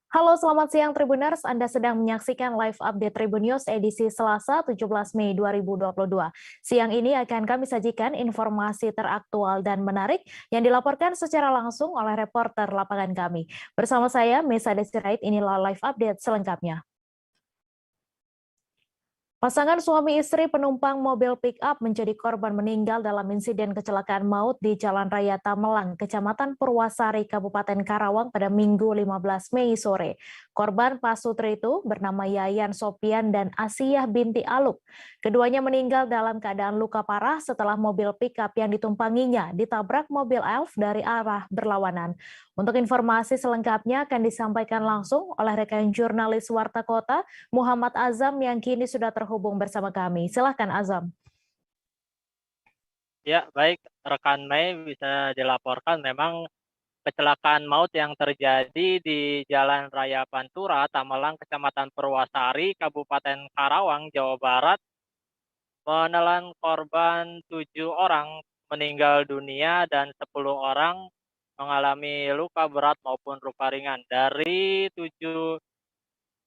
Halo, selamat siang Tribuners. Anda sedang menyaksikan live update Tribun News edisi Selasa 17 Mei 2022. Siang ini akan kami sajikan informasi teraktual dan menarik yang dilaporkan secara langsung oleh reporter lapangan kami. Bersama saya, Mesa Desirait, inilah live update selengkapnya. Pasangan suami istri penumpang mobil pick-up menjadi korban meninggal dalam insiden kecelakaan maut di Jalan Raya Tamelang, Kecamatan Purwasari, Kabupaten Karawang pada Minggu 15 Mei sore. Korban pasutri itu bernama Yayan Sopian dan Asiyah binti Aluk. Keduanya meninggal dalam keadaan luka parah setelah mobil pick-up yang ditumpanginya ditabrak mobil elf dari arah berlawanan. Untuk informasi selengkapnya akan disampaikan langsung oleh rekan jurnalis Warta Kota, Muhammad Azam yang kini sudah terhubung bersama kami. Silahkan Azam. Ya, baik rekan Mei, bisa dilaporkan memang kecelakaan maut yang terjadi di Jalan Raya Pantura, Tamelang, Kecamatan Purwasari, Kabupaten Karawang, Jawa Barat, menelan korban 7 orang meninggal dunia dan 10 orang mengalami luka berat maupun luka ringan. Dari 7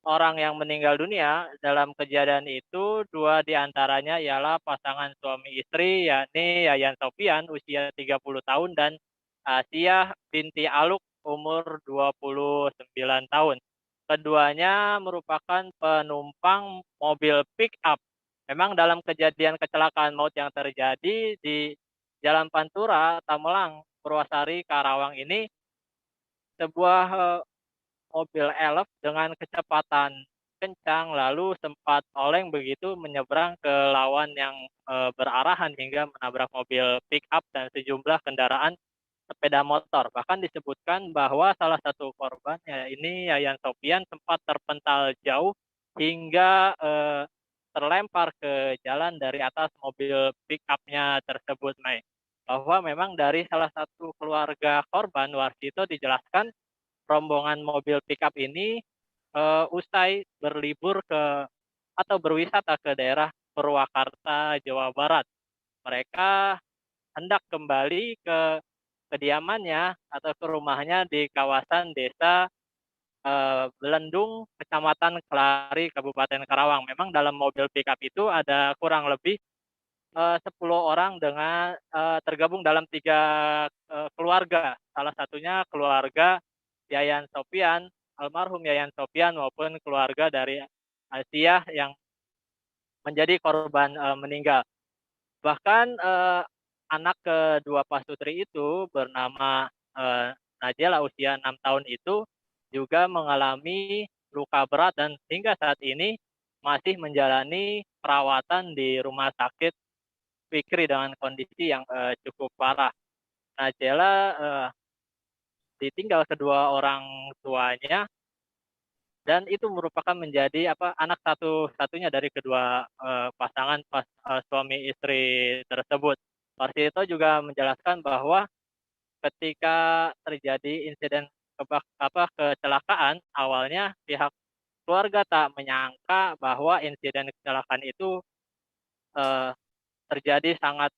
orang yang meninggal dunia dalam kejadian itu, 2 diantaranya ialah pasangan suami istri, yakni Yayan Sofian usia 30 tahun dan Asiyah binti Aluk umur 29 tahun. Keduanya merupakan penumpang mobil pick up. Memang dalam kejadian kecelakaan maut yang terjadi di Jalan Pantura, Tamelang, Purwasari, Karawang ini, sebuah mobil elf dengan kecepatan kencang lalu sempat oleng begitu menyeberang ke lawan yang berarahan hingga menabrak mobil pick up dan sejumlah kendaraan sepeda motor. Bahkan disebutkan bahwa salah satu korban, ya ini Yayan Sofian, sempat terpental jauh hingga terlempar ke jalan dari atas mobil pick up-nya tersebut, Mei. Bahwa memang dari salah satu keluarga korban, Warsito, dijelaskan rombongan mobil pickup ini usai berlibur ke atau berwisata ke daerah Purwakarta, Jawa Barat. Mereka hendak kembali ke kediamannya atau ke rumahnya di kawasan desa Belendung, Kecamatan Kelari, Kabupaten Karawang. Memang dalam mobil pickup itu ada kurang lebih 10 orang dengan tergabung dalam 3 keluarga. Salah satunya keluarga Yayan Sofian, almarhum Yayan Sofian maupun keluarga dari Asiyah yang menjadi korban meninggal. Bahkan anak kedua pasutri itu bernama Najela usia 6 tahun itu juga mengalami luka berat dan hingga saat ini masih menjalani perawatan di rumah sakit Fikri dengan kondisi yang cukup parah. Najela ditinggal kedua orang tuanya dan itu merupakan menjadi anak satu-satunya dari kedua pasangan suami istri tersebut. Warsito juga menjelaskan bahwa ketika terjadi insiden kecelakaan, awalnya pihak keluarga tak menyangka bahwa insiden kecelakaan itu eh, terjadi sangat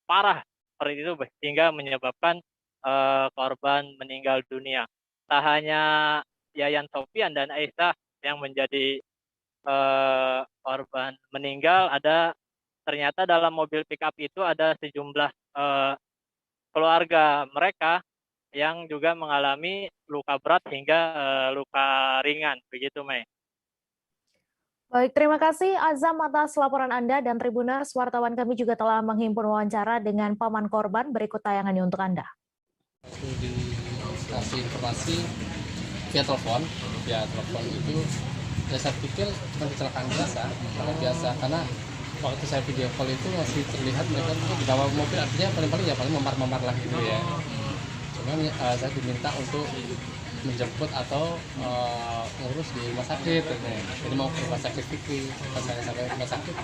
parah seperti itu sehingga menyebabkan korban meninggal dunia. Tak hanya Yayan Sofian dan Aisyah yang menjadi korban meninggal, ada ternyata dalam mobil pickup itu ada sejumlah keluarga mereka yang juga mengalami luka berat hingga luka ringan, begitu Mei. Baik, terima kasih Azam atas laporan Anda dan Tribuners. Wartawan kami juga telah menghimpun wawancara dengan paman korban. Berikut tayangannya untuk Anda. Dikasih informasi via telepon itu ya saya pikir cuma kecelakaan biasa karena waktu saya video call itu masih terlihat mereka tuh di bawah mobil, artinya paling memar-memar lah gitu ya. Cuman saya diminta untuk menjemput atau ngurus di rumah sakit, jadi mau ke rumah sakit Fikri. Pas saya sampai rumah sakit,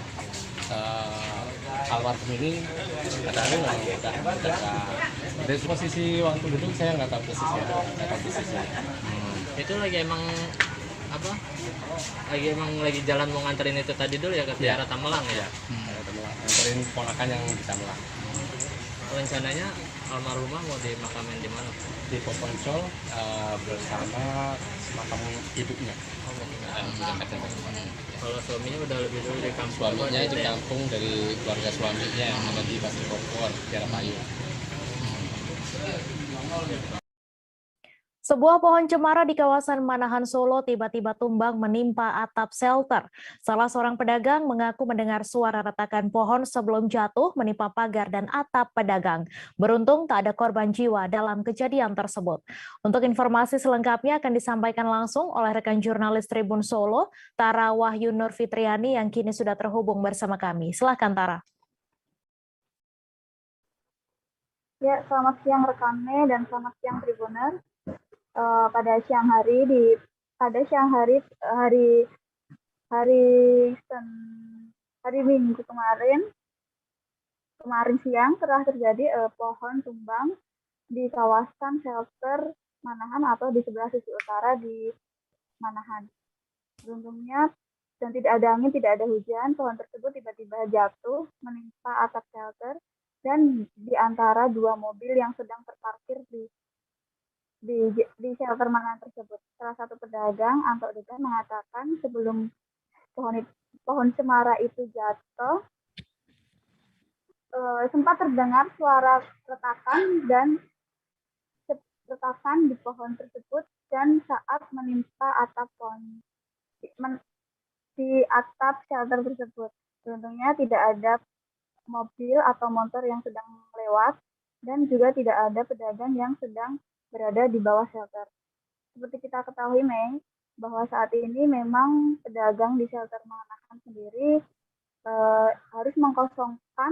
almarhum ini ada dari posisi waktu duduk saya nggak tahu posisinya. Itu lagi emang lagi jalan mau nganterin itu tadi dulu ya ke daerah Tamelang ya. Nganterin ponakan yang di Tamelang. Rencananya almarhumah mau dimakamin di mana? Di Poponcol bersama makam ibunya. Kalau suaminya udah lebih dulu di kampung. Suaminya di kampung dari keluarga suaminya yang ada di Pasir Bogor, Kiara Payu. Sebuah pohon cemara di kawasan Manahan Solo tiba-tiba tumbang menimpa atap shelter. Salah seorang pedagang mengaku mendengar suara retakan pohon sebelum jatuh menimpa pagar dan atap pedagang. Beruntung tak ada korban jiwa dalam kejadian tersebut. Untuk informasi selengkapnya akan disampaikan langsung oleh rekan jurnalis Tribun Solo, Tara Wahyu Nur Fitriani yang kini sudah terhubung bersama kami. Silahkan Tara. Ya, selamat siang rekannya dan selamat siang Tribuner. Pada siang hari hari Minggu kemarin siang telah terjadi pohon tumbang di kawasan shelter Manahan atau di sebelah sisi utara di Manahan. Beruntungnya dan tidak ada angin, tidak ada hujan, pohon tersebut tiba-tiba jatuh menimpa atap shelter dan di antara dua mobil yang sedang terparkir di shelter Manahan tersebut. Salah satu pedagang Anto Degan mengatakan sebelum pohon cemara itu jatuh, sempat terdengar suara retakan di pohon tersebut dan saat menimpa atap pohon di atap shelter tersebut. Beruntungnya tidak ada mobil atau motor yang sedang lewat dan juga tidak ada pedagang yang sedang berada di bawah shelter. Seperti kita ketahui, Mei, bahwa saat ini memang pedagang di shelter Manahan sendiri harus mengkosongkan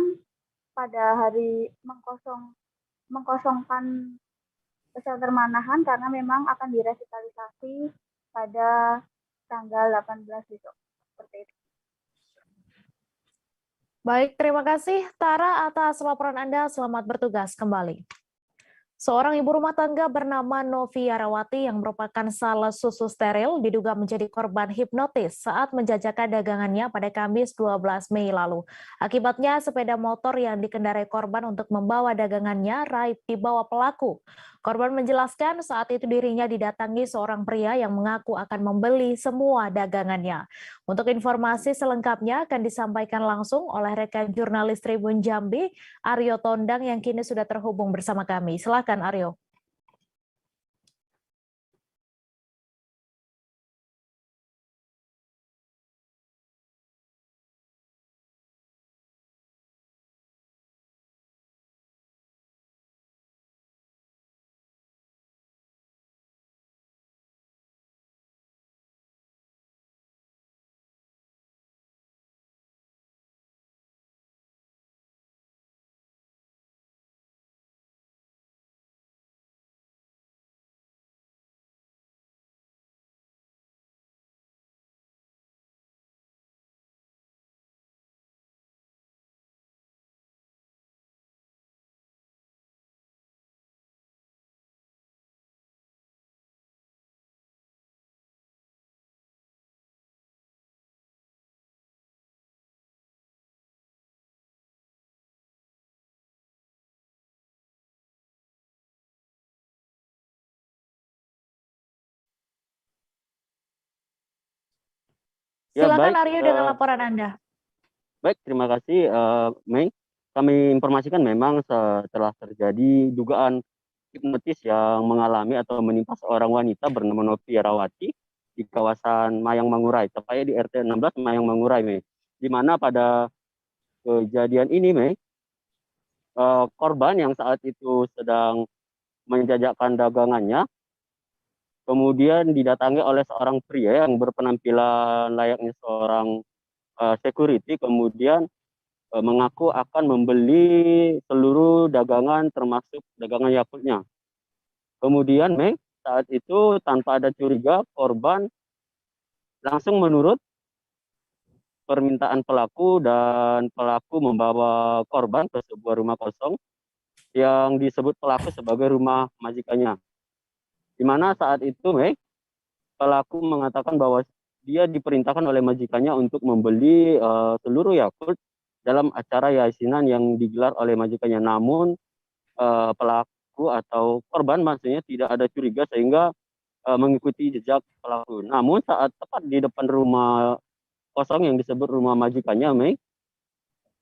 shelter Manahan karena memang akan direvitalisasi pada tanggal 18 besok. Seperti itu. Baik, terima kasih Tara atas laporan Anda. Selamat bertugas kembali. Seorang ibu rumah tangga bernama Novi Yarawati yang merupakan sales susu steril diduga menjadi korban hipnotis saat menjajakan dagangannya pada Kamis 12 Mei lalu. Akibatnya sepeda motor yang dikendarai korban untuk membawa dagangannya raib dibawa pelaku. Korban menjelaskan saat itu dirinya didatangi seorang pria yang mengaku akan membeli semua dagangannya. Untuk informasi selengkapnya akan disampaikan langsung oleh rekan jurnalis Tribun Jambi, Aryo Tondang yang kini sudah terhubung bersama kami. Silakan Aryo. Silakan Aryo dengan laporan Anda. Baik, terima kasih Mei. Kami informasikan memang setelah terjadi dugaan hipnotis yang mengalami atau menimpa seorang wanita bernama Novi Yarawati di kawasan Mayang Mangurai, tepatnya di RT 16 Mayang Mangurai, Mei. Di mana pada kejadian ini, Mei, korban yang saat itu sedang menjajakan dagangannya, kemudian didatangi oleh seorang pria yang berpenampilan layaknya seorang security, kemudian mengaku akan membeli seluruh dagangan termasuk dagangan Yakultnya. Kemudian Mei, saat itu tanpa ada curiga, korban langsung menurut permintaan pelaku dan pelaku membawa korban ke sebuah rumah kosong yang disebut pelaku sebagai rumah majikannya. Di mana saat itu Mei, pelaku mengatakan bahwa dia diperintahkan oleh majikannya untuk membeli seluruh Yakult dalam acara yasinan yang digelar oleh majikannya. Namun pelaku atau korban maksudnya tidak ada curiga sehingga mengikuti jejak pelaku. Namun saat tepat di depan rumah kosong yang disebut rumah majikannya, Mei,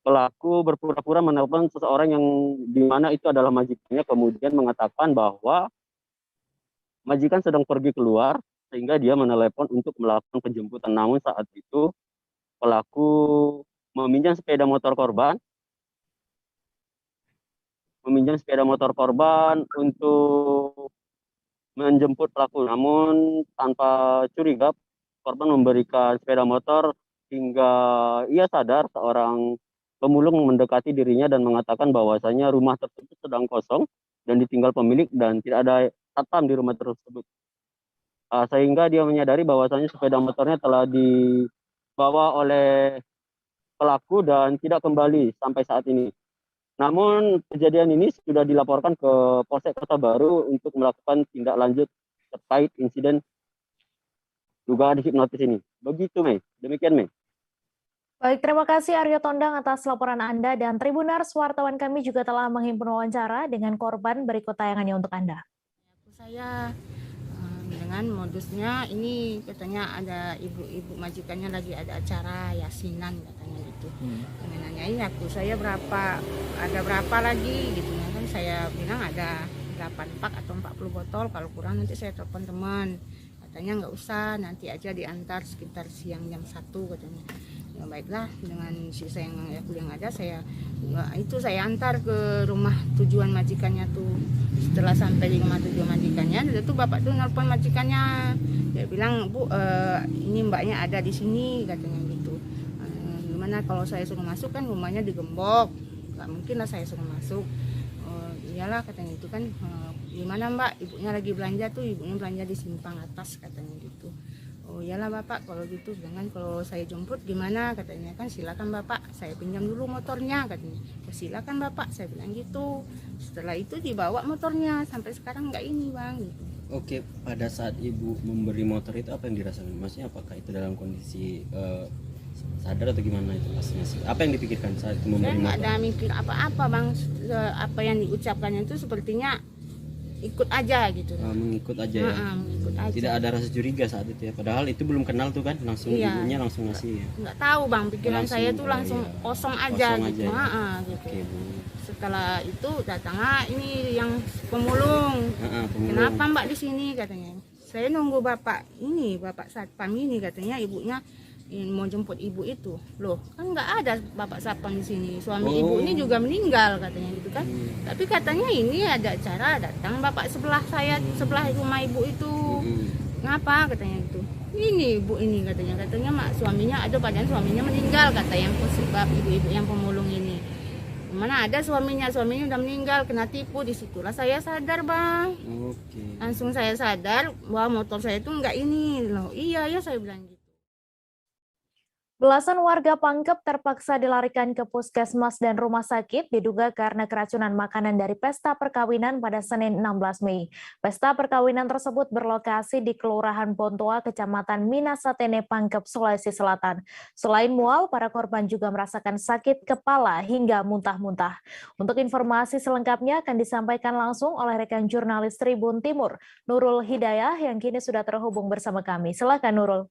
pelaku berpura-pura menelpon seseorang yang di mana itu adalah majikannya, kemudian mengatakan bahwa majikan sedang pergi keluar, sehingga dia menelepon untuk melakukan penjemputan. Namun saat itu pelaku meminjam sepeda motor korban untuk menjemput pelaku. Namun tanpa curiga, korban memberikan sepeda motor hingga ia sadar seorang pemulung mendekati dirinya dan mengatakan bahwasanya rumah tersebut sedang kosong dan ditinggal pemilik dan tidak ada satpam di rumah tersebut. Sehingga dia menyadari bahwasanya sepeda motornya telah dibawa oleh pelaku dan tidak kembali sampai saat ini. Namun kejadian ini sudah dilaporkan ke Polsek Kota Baru untuk melakukan tindak lanjut terkait insiden dugaan hipnotis ini. Begitu, Mei. Demikian, Mei. Baik, terima kasih Aryo Tondang atas laporan Anda, dan Tribunars, wartawan kami juga telah menghimpun wawancara dengan korban, berikut tayangannya untuk Anda. Saya dengan modusnya ini katanya ada ibu-ibu majikannya lagi ada acara yasinan katanya gitu. Nanyain aku saya ada berapa lagi gitu kan, saya bilang ada 8 pak atau 40 botol, kalau kurang nanti saya telepon teman. Katanya nggak usah, nanti aja diantar sekitar siang jam 1 katanya. Ya baiklah, dengan sisa yang ada saya antar ke rumah tujuan majikannya tuh. Setelah sampai di rumah tujuan majikannya, itu bapak tuh nelpon majikannya. Dia bilang, "Bu, ini mbaknya ada di sini," katanya gitu. Gimana kalau saya suruh masuk, kan rumahnya digembok, nggak mungkin lah saya suruh masuk. Iyalah katanya itu kan, gimana mbak, ibunya lagi belanja tuh, ibunya belanja di simpang atas katanya gitu. Oh iyalah bapak, kalau gitu jangan, kalau saya jemput gimana katanya, kan silakan bapak, saya pinjam dulu motornya katanya. Ya, silakan bapak, saya bilang gitu. Setelah itu dibawa motornya, sampai sekarang nggak ini bang gitu. Oke, pada saat ibu memberi motor itu apa yang dirasakan? Maksudnya apakah itu dalam kondisi sadar atau gimana itu pastinya sih? Apa yang dipikirkan saat itu memberi motor? Saya nggak ada mikir apa-apa bang, apa yang diucapkannya itu sepertinya ikut aja gitu. Mengikut aja ya. Mengikut aja. Tidak ada rasa curiga saat itu ya. Padahal itu belum kenal tuh kan, langsung ibunya langsung ngasih ya. Nggak tahu bang, pikiran saya tuh langsung kosong aja gitu. Gitu. Oke, Bu. Setelah itu datanglah ini yang pemulung. Kenapa mbak di sini katanya? Saya nunggu bapak satpam ini katanya, ibunya mau jemput ibu itu. Loh, kan nggak ada bapak satpam di sini. Suami ibu ini juga meninggal katanya gitu kan. Tapi katanya ini ada acara, datang bapak sebelah rumah ibu itu. Ngapa katanya gitu? Ini ibu ini katanya mak suaminya ada, padahal suaminya meninggal kata yang sebab ibu-ibu yang pemulung ini. Mana ada suaminya udah meninggal, kena tipu. Disitulah saya sadar bang. Langsung saya sadar bahwa motor saya itu nggak ini loh. Iya ya saya bilang gitu. Belasan warga Pangkep terpaksa dilarikan ke puskesmas dan rumah sakit diduga karena keracunan makanan dari pesta perkawinan pada Senin 16 Mei. Pesta perkawinan tersebut berlokasi di Kelurahan Bontoa, Kecamatan Minasatene, Pangkep, Sulawesi Selatan. Selain mual, para korban juga merasakan sakit kepala hingga muntah-muntah. Untuk informasi selengkapnya akan disampaikan langsung oleh rekan jurnalis Tribun Timur, Nurul Hidayah, yang kini sudah terhubung bersama kami. Silakan Nurul.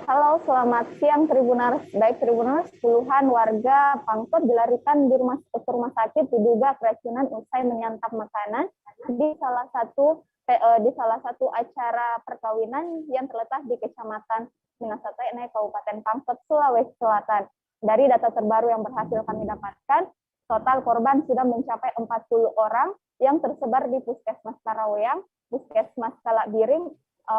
Halo, selamat siang Tribunars. Baik Tribunars, puluhan warga Pangkep dilarikan ke rumah sakit diduga keracunan usai menyantap makanan di salah satu acara perkawinan yang terletak di Kecamatan Minasatene, Kabupaten Pangkep, Sulawesi Selatan. Dari data terbaru yang berhasil kami dapatkan, total korban sudah mencapai 40 orang yang tersebar di Puskesmas Karawang, Puskesmas Kalakbiring,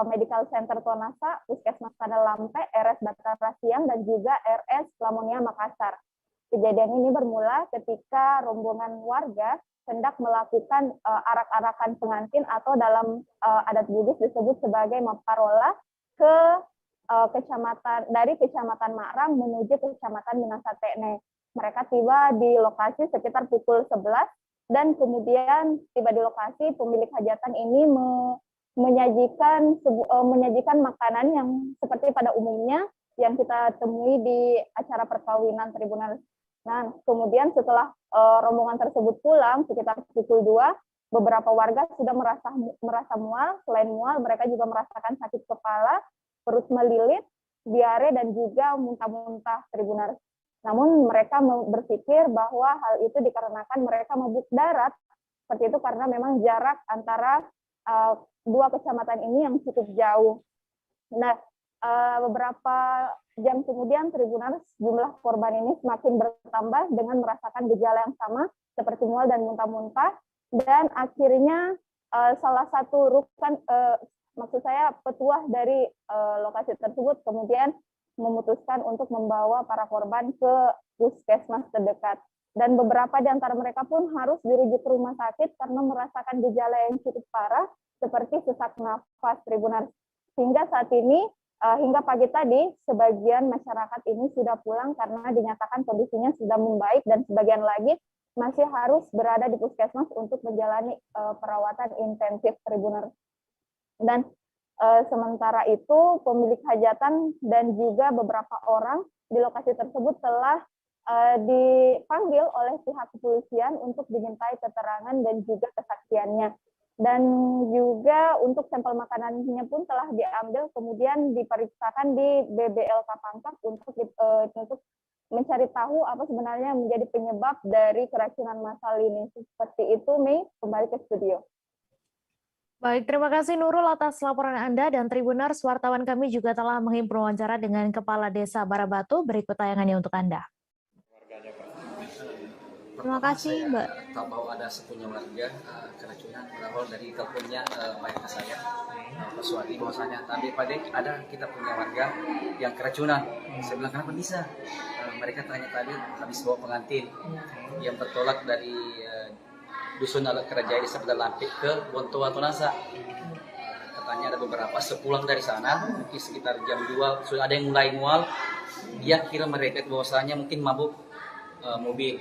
Medical Center Tonasa, Puskesmas Lampe, RS Batara Siang, dan juga RS Lamonia Makassar. Kejadian ini bermula ketika rombongan warga hendak melakukan arak-arakan pengantin atau dalam adat Bugis disebut sebagai maparola dari Kecamatan Marang menuju ke Kecamatan Minasatene. Mereka tiba di lokasi sekitar pukul 11 dan kemudian tiba di lokasi pemilik hajatan ini menyajikan makanan yang seperti pada umumnya yang kita temui di acara perkawinan Tribunal. Nah, kemudian setelah rombongan tersebut pulang sekitar pukul 2, beberapa warga sudah merasa mual. Selain mual, mereka juga merasakan sakit kepala, perut melilit, diare, dan juga muntah-muntah, Tribuners. Namun mereka berpikir bahwa hal itu dikarenakan mereka mabuk darat, seperti itu karena memang jarak antara dua kecamatan ini yang cukup jauh. Nah, beberapa jam kemudian, Tribuners, jumlah korban ini semakin bertambah dengan merasakan gejala yang sama seperti mual dan muntah-muntah, dan akhirnya salah satu petuah dari lokasi tersebut kemudian memutuskan untuk membawa para korban ke puskesmas terdekat. Dan beberapa di antara mereka pun harus dirujuk ke rumah sakit karena merasakan gejala yang cukup parah seperti sesak nafas, Tribuners. Hingga saat ini, hingga pagi tadi, sebagian masyarakat ini sudah pulang karena dinyatakan kondisinya sudah membaik, dan sebagian lagi masih harus berada di puskesmas untuk menjalani perawatan intensif, Tribuners. Dan sementara itu, pemilik hajatan dan juga beberapa orang di lokasi tersebut telah dipanggil oleh pihak kepolisian untuk dimintai keterangan dan juga kesaksiannya. Dan juga untuk sampel makanannya pun telah diambil, kemudian diperiksakan di BBLK Pangkep untuk mencari tahu apa sebenarnya menjadi penyebab dari keracunan massal ini. Seperti itu, Mei, kembali ke studio. Baik, terima kasih Nurul atas laporan Anda, dan Tribuners, wartawan kami juga telah menghimpun wawancara dengan Kepala Desa Barabatu. Berikut tayangannya untuk Anda. Terima kasih, Mbak. Tahu bahwa ada sepunya warga keracunan berawal dari teleponnya Pak ke saya, Pak Suwadi, bahwasanya tadi ada kita punya warga yang keracunan. Saya bilang kenapa bisa? Mereka tanya tadi habis bawa pengantin yang bertolak dari dusun Alat Kerajaan Desa Pedal Lampik ke Bontoa Tonasa. Katanya ada beberapa sepulang dari sana mungkin sekitar jam 2 sudah ada yang mulai mual. Dia kira mereka bahwasanya mungkin mabuk mobil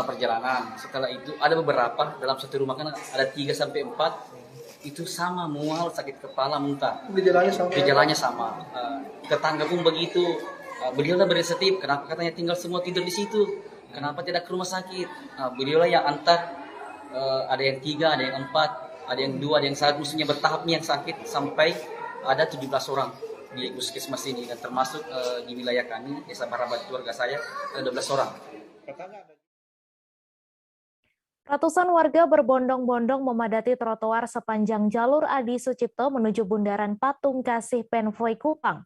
perjalanan. Setelah itu ada beberapa dalam satu rumah kan ada 3 sampai 4 itu sama mual, sakit kepala, muntah. Gejalanya sama. Tetangga pun begitu. Beliau berinisiatif, kenapa katanya tinggal semua tidur di situ? Kenapa tidak ke rumah sakit? Beliau yang antar, ada yang 3, ada yang 4, ada yang 2, ada yang 1, maksudnya bertahap nih yang sakit sampai ada 17 orang di puskesmas ini, dan termasuk di wilayah kami, Desa Barabatu, keluarga saya, ada 12 orang. Ratusan warga berbondong-bondong memadati trotoar sepanjang jalur Adi Sucipto menuju Bundaran Patung Kasih Penvoy Kupang.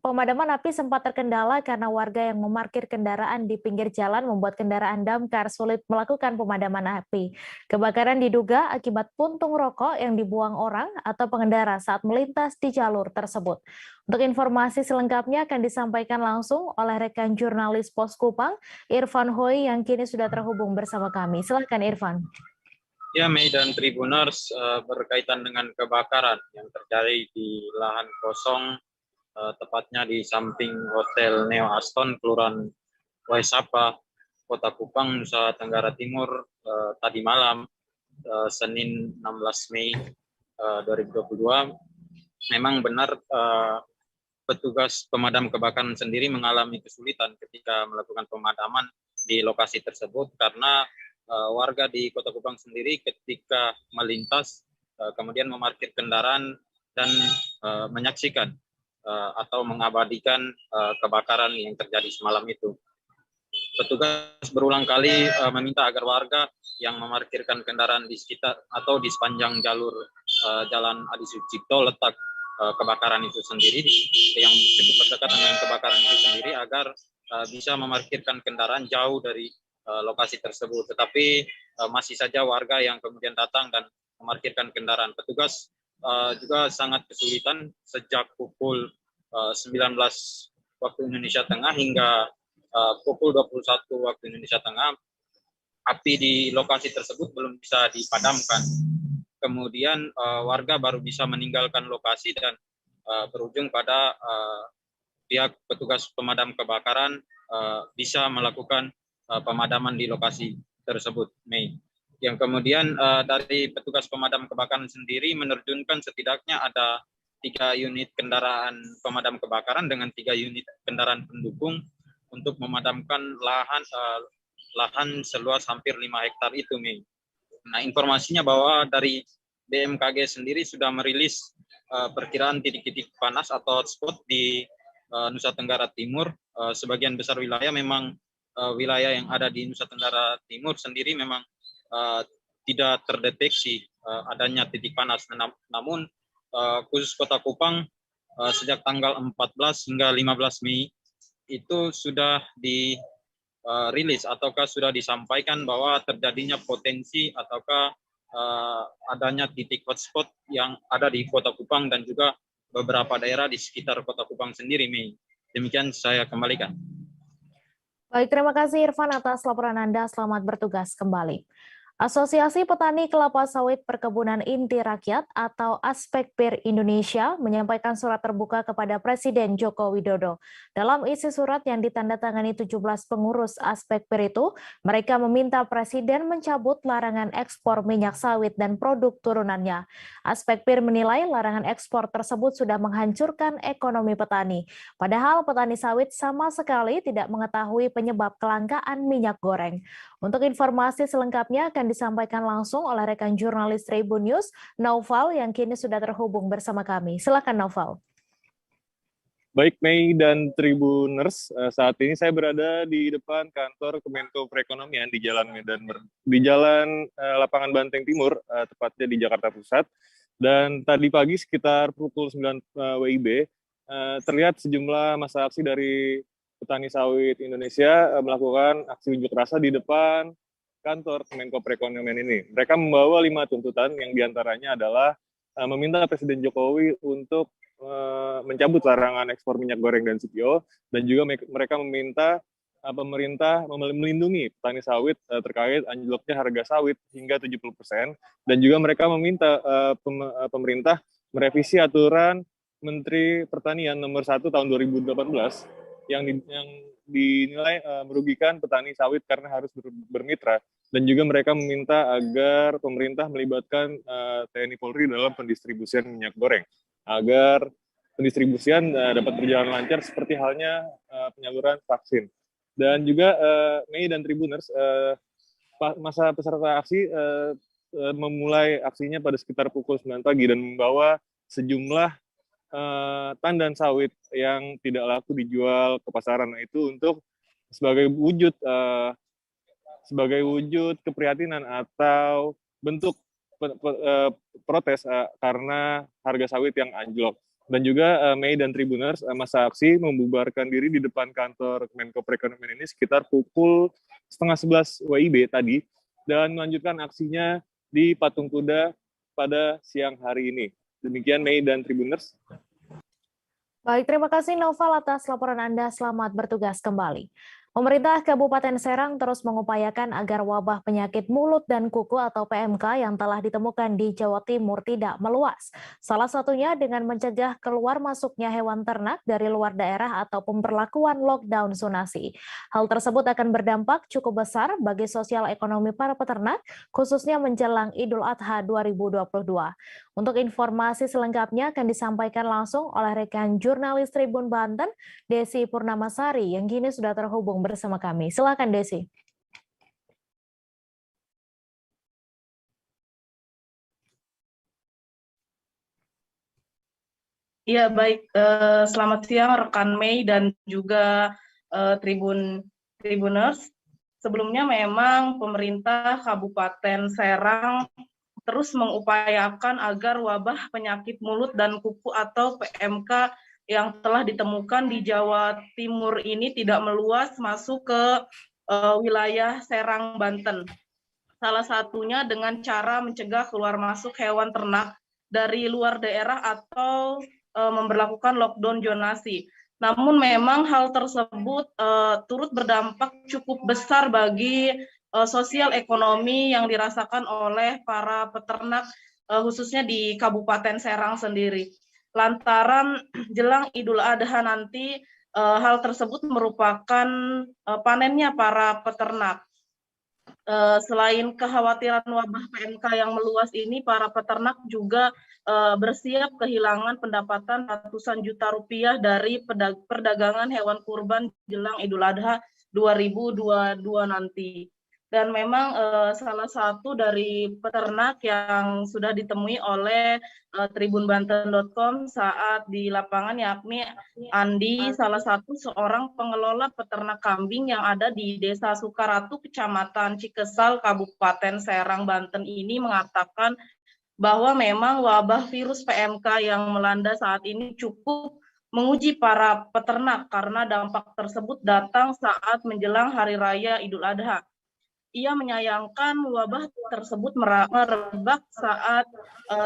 Pemadaman api sempat terkendala karena warga yang memarkir kendaraan di pinggir jalan membuat kendaraan damkar sulit melakukan pemadaman api. Kebakaran diduga akibat puntung rokok yang dibuang orang atau pengendara saat melintas di jalur tersebut. Untuk informasi selengkapnya akan disampaikan langsung oleh rekan jurnalis Pos Kupang, Irfan Hoi, yang kini sudah terhubung bersama kami. Silakan Irfan. Ya, Mei dan Tribuners, berkaitan dengan kebakaran yang terjadi di lahan kosong, tepatnya di samping Hotel Neo Aston, Kelurahan Waisapa, Kota Kupang, Nusa Tenggara Timur, tadi malam, Senin 16 Mei 2022, memang benar petugas pemadam kebakaran sendiri mengalami kesulitan ketika melakukan pemadaman di lokasi tersebut karena warga di Kota Kupang sendiri ketika melintas kemudian memarkir kendaraan dan menyaksikan atau mengabadikan kebakaran yang terjadi semalam itu. Petugas berulang kali meminta agar warga yang memarkirkan kendaraan di sekitar atau di sepanjang jalur Jalan Adi Sucipto letak kebakaran itu sendiri, yang cukup berdekatan dengan kebakaran itu sendiri, agar bisa memarkirkan kendaraan jauh dari lokasi tersebut. Tetapi masih saja warga yang kemudian datang dan memarkirkan kendaraan. Petugas juga sangat kesulitan sejak pukul 19 waktu Indonesia Tengah hingga pukul 21 waktu Indonesia Tengah. Api di lokasi tersebut belum bisa dipadamkan. Kemudian warga baru bisa meninggalkan lokasi dan berujung pada pihak petugas pemadam kebakaran bisa melakukan pemadaman di lokasi tersebut, Mei. Yang kemudian dari petugas pemadam kebakaran sendiri menerjunkan setidaknya ada 3 unit kendaraan pemadam kebakaran dengan 3 unit kendaraan pendukung untuk memadamkan lahan seluas hampir 5 hektar itu, Mei. Nah, informasinya bahwa dari BMKG sendiri sudah merilis perkiraan titik-titik panas atau hotspot di Nusa Tenggara Timur. Sebagian besar wilayah memang wilayah yang ada di Nusa Tenggara Timur sendiri memang tidak terdeteksi adanya titik panas. Namun khusus Kota Kupang sejak tanggal 14 hingga 15 Mei itu sudah dirilis ataukah sudah disampaikan bahwa terjadinya potensi ataukah adanya titik hotspot yang ada di Kota Kupang dan juga beberapa daerah di sekitar Kota Kupang sendiri, Mei. Demikian saya kembalikan. Baik, terima kasih Irfan atas laporan Anda. Selamat bertugas kembali. Asosiasi Petani Kelapa Sawit Perkebunan Inti Rakyat atau Aspekpir Indonesia menyampaikan surat terbuka kepada Presiden Joko Widodo. Dalam isi surat yang ditandatangani 17 pengurus Aspekpir itu, mereka meminta Presiden mencabut larangan ekspor minyak sawit dan produk turunannya. Aspekpir menilai larangan ekspor tersebut sudah menghancurkan ekonomi petani. Padahal petani sawit sama sekali tidak mengetahui penyebab kelangkaan minyak goreng. Untuk informasi selengkapnya akan disampaikan langsung oleh rekan jurnalis Tribun News, Naufal, yang kini sudah terhubung bersama kami. Silakan Naufal. Baik, Mei dan Tribuners, saat ini saya berada di depan kantor Kemenko Perekonomian di Jalan Lapangan Banteng Timur, tepatnya di Jakarta Pusat. Dan tadi pagi sekitar pukul 9 WIB, terlihat sejumlah massa aksi dari petani sawit Indonesia melakukan aksi unjuk rasa di depan kantor Kemenko Perekonomian ini. Mereka membawa 5 tuntutan yang diantaranya adalah meminta Presiden Jokowi untuk mencabut larangan ekspor minyak goreng dan CPO, dan juga mereka meminta pemerintah melindungi petani sawit terkait anjloknya harga sawit hingga 70%, dan juga mereka meminta pemerintah merevisi aturan Menteri Pertanian nomor 1 tahun 2018 yang dinilai merugikan petani sawit karena harus bermitra, dan juga mereka meminta agar pemerintah melibatkan TNI Polri dalam pendistribusian minyak goreng agar pendistribusian dapat berjalan lancar seperti halnya penyaluran vaksin. Dan juga Mei dan Tribuners, masa peserta aksi memulai aksinya pada sekitar pukul 9 pagi dan membawa sejumlah tandan sawit yang tidak laku dijual ke pasaran. Nah, itu untuk sebagai wujud keprihatinan atau bentuk protes karena harga sawit yang anjlok. Dan juga Mei dan Tribuners, masa aksi membubarkan diri di depan kantor Kemenko Perekonomian ini sekitar pukul 10:30 WIB tadi, dan melanjutkan aksinya di Patung Kuda pada siang hari ini. Demikian Mei dan Tribuners. Baik, terima kasih Noval atas laporan Anda. Selamat bertugas kembali. Pemerintah Kabupaten Serang terus mengupayakan agar wabah penyakit mulut dan kuku atau PMK yang telah ditemukan di Jawa Timur tidak meluas. Salah satunya dengan mencegah keluar masuknya hewan ternak dari luar daerah atau pemberlakuan lockdown zonasi. Hal tersebut akan berdampak cukup besar bagi sosial ekonomi para peternak, khususnya menjelang Idul Adha 2022. Untuk informasi selengkapnya akan disampaikan langsung oleh rekan jurnalis Tribun Banten, Desi Purnamasari, yang kini sudah terhubung bersama kami. Silakan Desi. Iya, baik. Selamat siang rekan Mei dan juga Tribuners. Sebelumnya memang pemerintah Kabupaten Serang terus mengupayakan agar wabah penyakit mulut dan kuku atau PMK yang telah ditemukan di Jawa Timur ini tidak meluas masuk ke wilayah Serang, Banten. Salah satunya dengan cara mencegah keluar masuk hewan ternak dari luar daerah atau memberlakukan lockdown zonasi. Namun memang hal tersebut turut berdampak cukup besar bagi sosial ekonomi yang dirasakan oleh para peternak khususnya di Kabupaten Serang sendiri. Lantaran jelang Idul Adha nanti hal tersebut merupakan panennya para peternak. Selain kekhawatiran wabah PMK yang meluas ini, para peternak juga bersiap kehilangan pendapatan ratusan juta rupiah dari perdagangan hewan kurban jelang Idul Adha 2022 nanti. Dan memang salah satu dari peternak yang sudah ditemui oleh tribunbanten.com saat di lapangan, yakni Andi, salah satu seorang pengelola peternak kambing yang ada di Desa Sukaratu, Kecamatan Cikesal, Kabupaten Serang, Banten ini mengatakan bahwa memang wabah virus PMK yang melanda saat ini cukup menguji para peternak karena dampak tersebut datang saat menjelang Hari Raya Idul Adha. Ia menyayangkan wabah tersebut merebak saat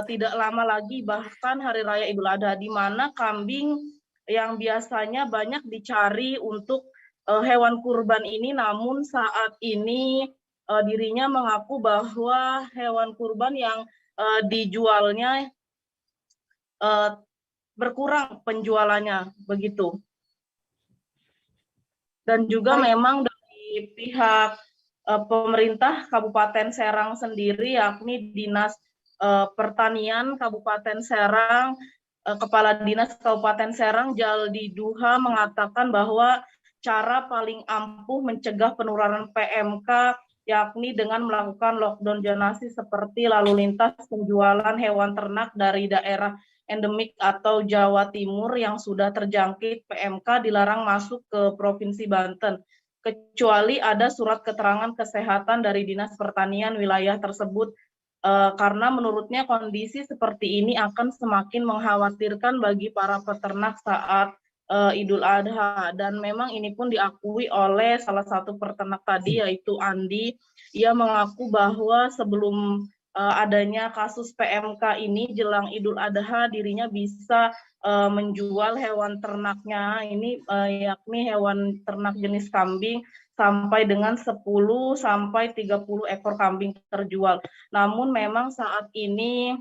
tidak lama lagi, bahkan Hari Raya Idul Adha, di mana kambing yang biasanya banyak dicari untuk hewan kurban ini, namun saat ini dirinya mengaku bahwa hewan kurban yang dijualnya berkurang penjualannya, begitu. Dan juga memang dari pihak pemerintah Kabupaten Serang sendiri, yakni Dinas Pertanian Kabupaten Serang, Kepala Dinas Kabupaten Serang Jaldi Duha mengatakan bahwa cara paling ampuh mencegah penularan PMK yakni dengan melakukan lockdown zonasi seperti lalu lintas penjualan hewan ternak dari daerah endemik atau Jawa Timur yang sudah terjangkit PMK dilarang masuk ke Provinsi Banten, kecuali ada surat keterangan kesehatan dari Dinas Pertanian wilayah tersebut, karena menurutnya kondisi seperti ini akan semakin mengkhawatirkan bagi para peternak saat Idul Adha. Dan memang ini pun diakui oleh salah satu peternak tadi, yaitu Andi. Ia mengaku bahwa sebelum adanya kasus PMK ini jelang Idul Adha, dirinya bisa menjual hewan ternaknya ini yakni hewan ternak jenis kambing sampai dengan 10 sampai 30 ekor kambing terjual. Namun memang saat ini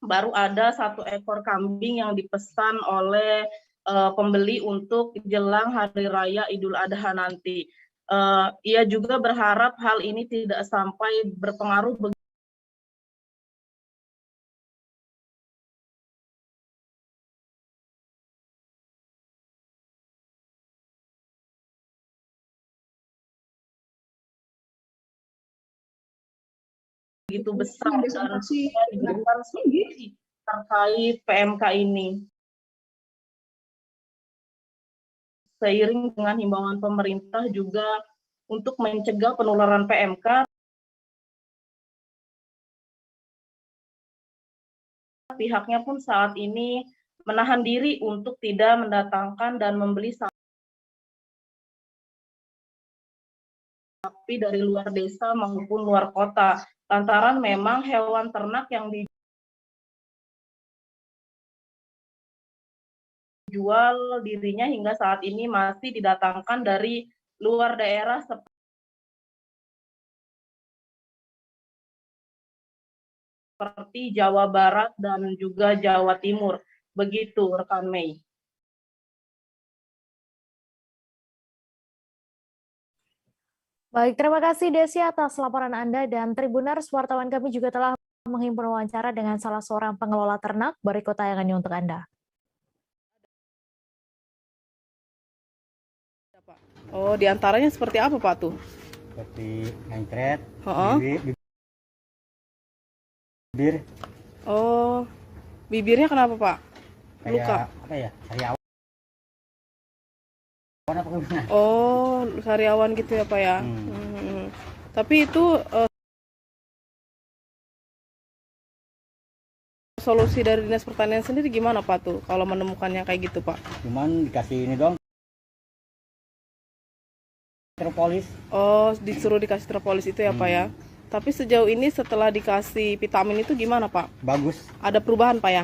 baru ada 1 ekor kambing yang dipesan oleh pembeli untuk jelang Hari Raya Idul Adha nanti. Ia juga berharap hal ini tidak sampai berpengaruh begitu besar dan diberikan sendiri terkait PMK ini. Seiring dengan himbauan pemerintah juga untuk mencegah penularan PMK, pihaknya pun saat ini menahan diri untuk tidak mendatangkan dan membeli sapi dari luar desa maupun luar kota, lantaran memang hewan ternak yang dijual dirinya hingga saat ini masih didatangkan dari luar daerah seperti Jawa Barat dan juga Jawa Timur. Begitu, rekan Mei. Baik, terima kasih Desi atas laporan Anda, dan Tribuners, wartawan kami juga telah menghimpun wawancara dengan salah seorang pengelola ternak. Berikut tayangannya untuk Anda. Oh, diantaranya seperti apa Pak tuh? Seperti mencret, bibir. Oh, bibirnya kenapa Pak? Luka? Apa ya? Sariawan apa gimana? Oh, sariawan gitu ya Pak ya. Tapi itu solusi dari Dinas Pertanian sendiri gimana Pak tuh kalau menemukannya kayak gitu Pak? Cuman dikasih ini dong. Terpolis. Oh, disuruh dikasih terpolis itu ya Pak ya. Tapi sejauh ini setelah dikasih vitamin itu gimana Pak? Bagus. Ada perubahan Pak ya?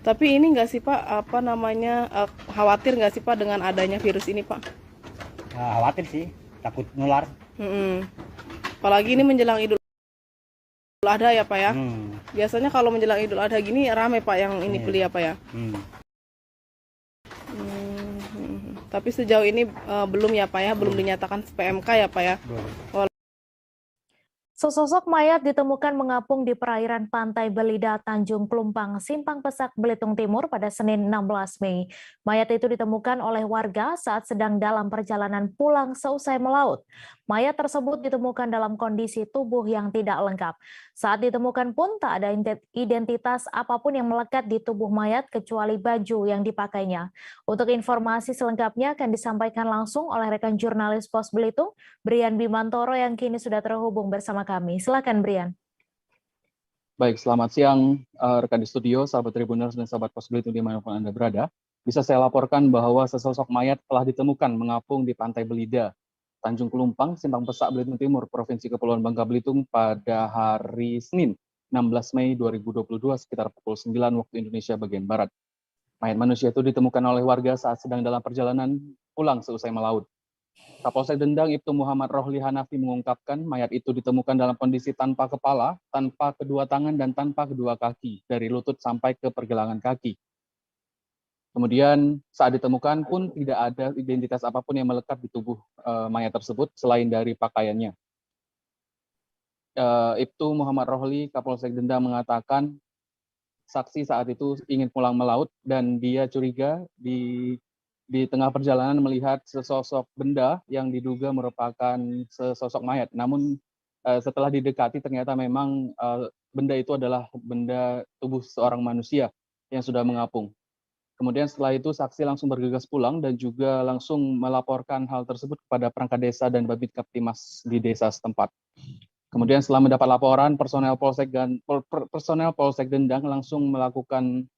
Tapi ini nggak sih Pak, apa namanya, khawatir nggak sih Pak dengan adanya virus ini Pak? Khawatir sih, takut nular. Apalagi ini menjelang Idul Adha ya Pak ya? Biasanya kalau menjelang Idul Adha gini rame Pak yang ini beli ya Pak ya? Tapi sejauh ini belum ya Pak ya, belum dinyatakan PMK ya Pak ya? Sesosok mayat ditemukan mengapung di perairan Pantai Belida, Tanjung Klumpang, Simpang Pesak, Belitung Timur pada Senin 16 Mei. Mayat itu ditemukan oleh warga saat sedang dalam perjalanan pulang seusai melaut. Mayat tersebut ditemukan dalam kondisi tubuh yang tidak lengkap. Saat ditemukan pun tak ada identitas apapun yang melekat di tubuh mayat kecuali baju yang dipakainya. Untuk informasi selengkapnya akan disampaikan langsung oleh rekan jurnalis Pos Belitung, Brian Bimantoro yang kini sudah terhubung bersama kami. Silakan Brian. Baik, selamat siang rekan di studio, sahabat Tribuners dan sahabat Pos Belitung dimanapun Anda berada. Bisa saya laporkan bahwa sesosok mayat telah ditemukan mengapung di Pantai Belida, Tanjung Klumpang, Simpang Pesak, Belitung Timur, Provinsi Kepulauan Bangka Belitung pada hari Senin 16 Mei 2022 sekitar pukul 9 waktu Indonesia bagian Barat. Mayat manusia itu ditemukan oleh warga saat sedang dalam perjalanan pulang seusai melaut. Kapolsek Dendang Ibtu Muhammad Rohli Hanafi mengungkapkan mayat itu ditemukan dalam kondisi tanpa kepala, tanpa kedua tangan, dan tanpa kedua kaki, dari lutut sampai ke pergelangan kaki. Kemudian saat ditemukan pun tidak ada identitas apapun yang melekat di tubuh mayat tersebut selain dari pakaiannya. Ibtu Muhammad Rohli, Kapolsek Dendang mengatakan saksi saat itu ingin pulang melaut dan dia curiga di tengah perjalanan melihat sesosok benda yang diduga merupakan sesosok mayat. Namun setelah didekati ternyata memang benda itu adalah benda tubuh seorang manusia yang sudah mengapung. Kemudian setelah itu saksi langsung bergegas pulang dan juga langsung melaporkan hal tersebut kepada perangkat desa dan Babit Kaptimas di desa setempat. Kemudian setelah mendapat laporan, personel Polsek Dendang langsung melakukan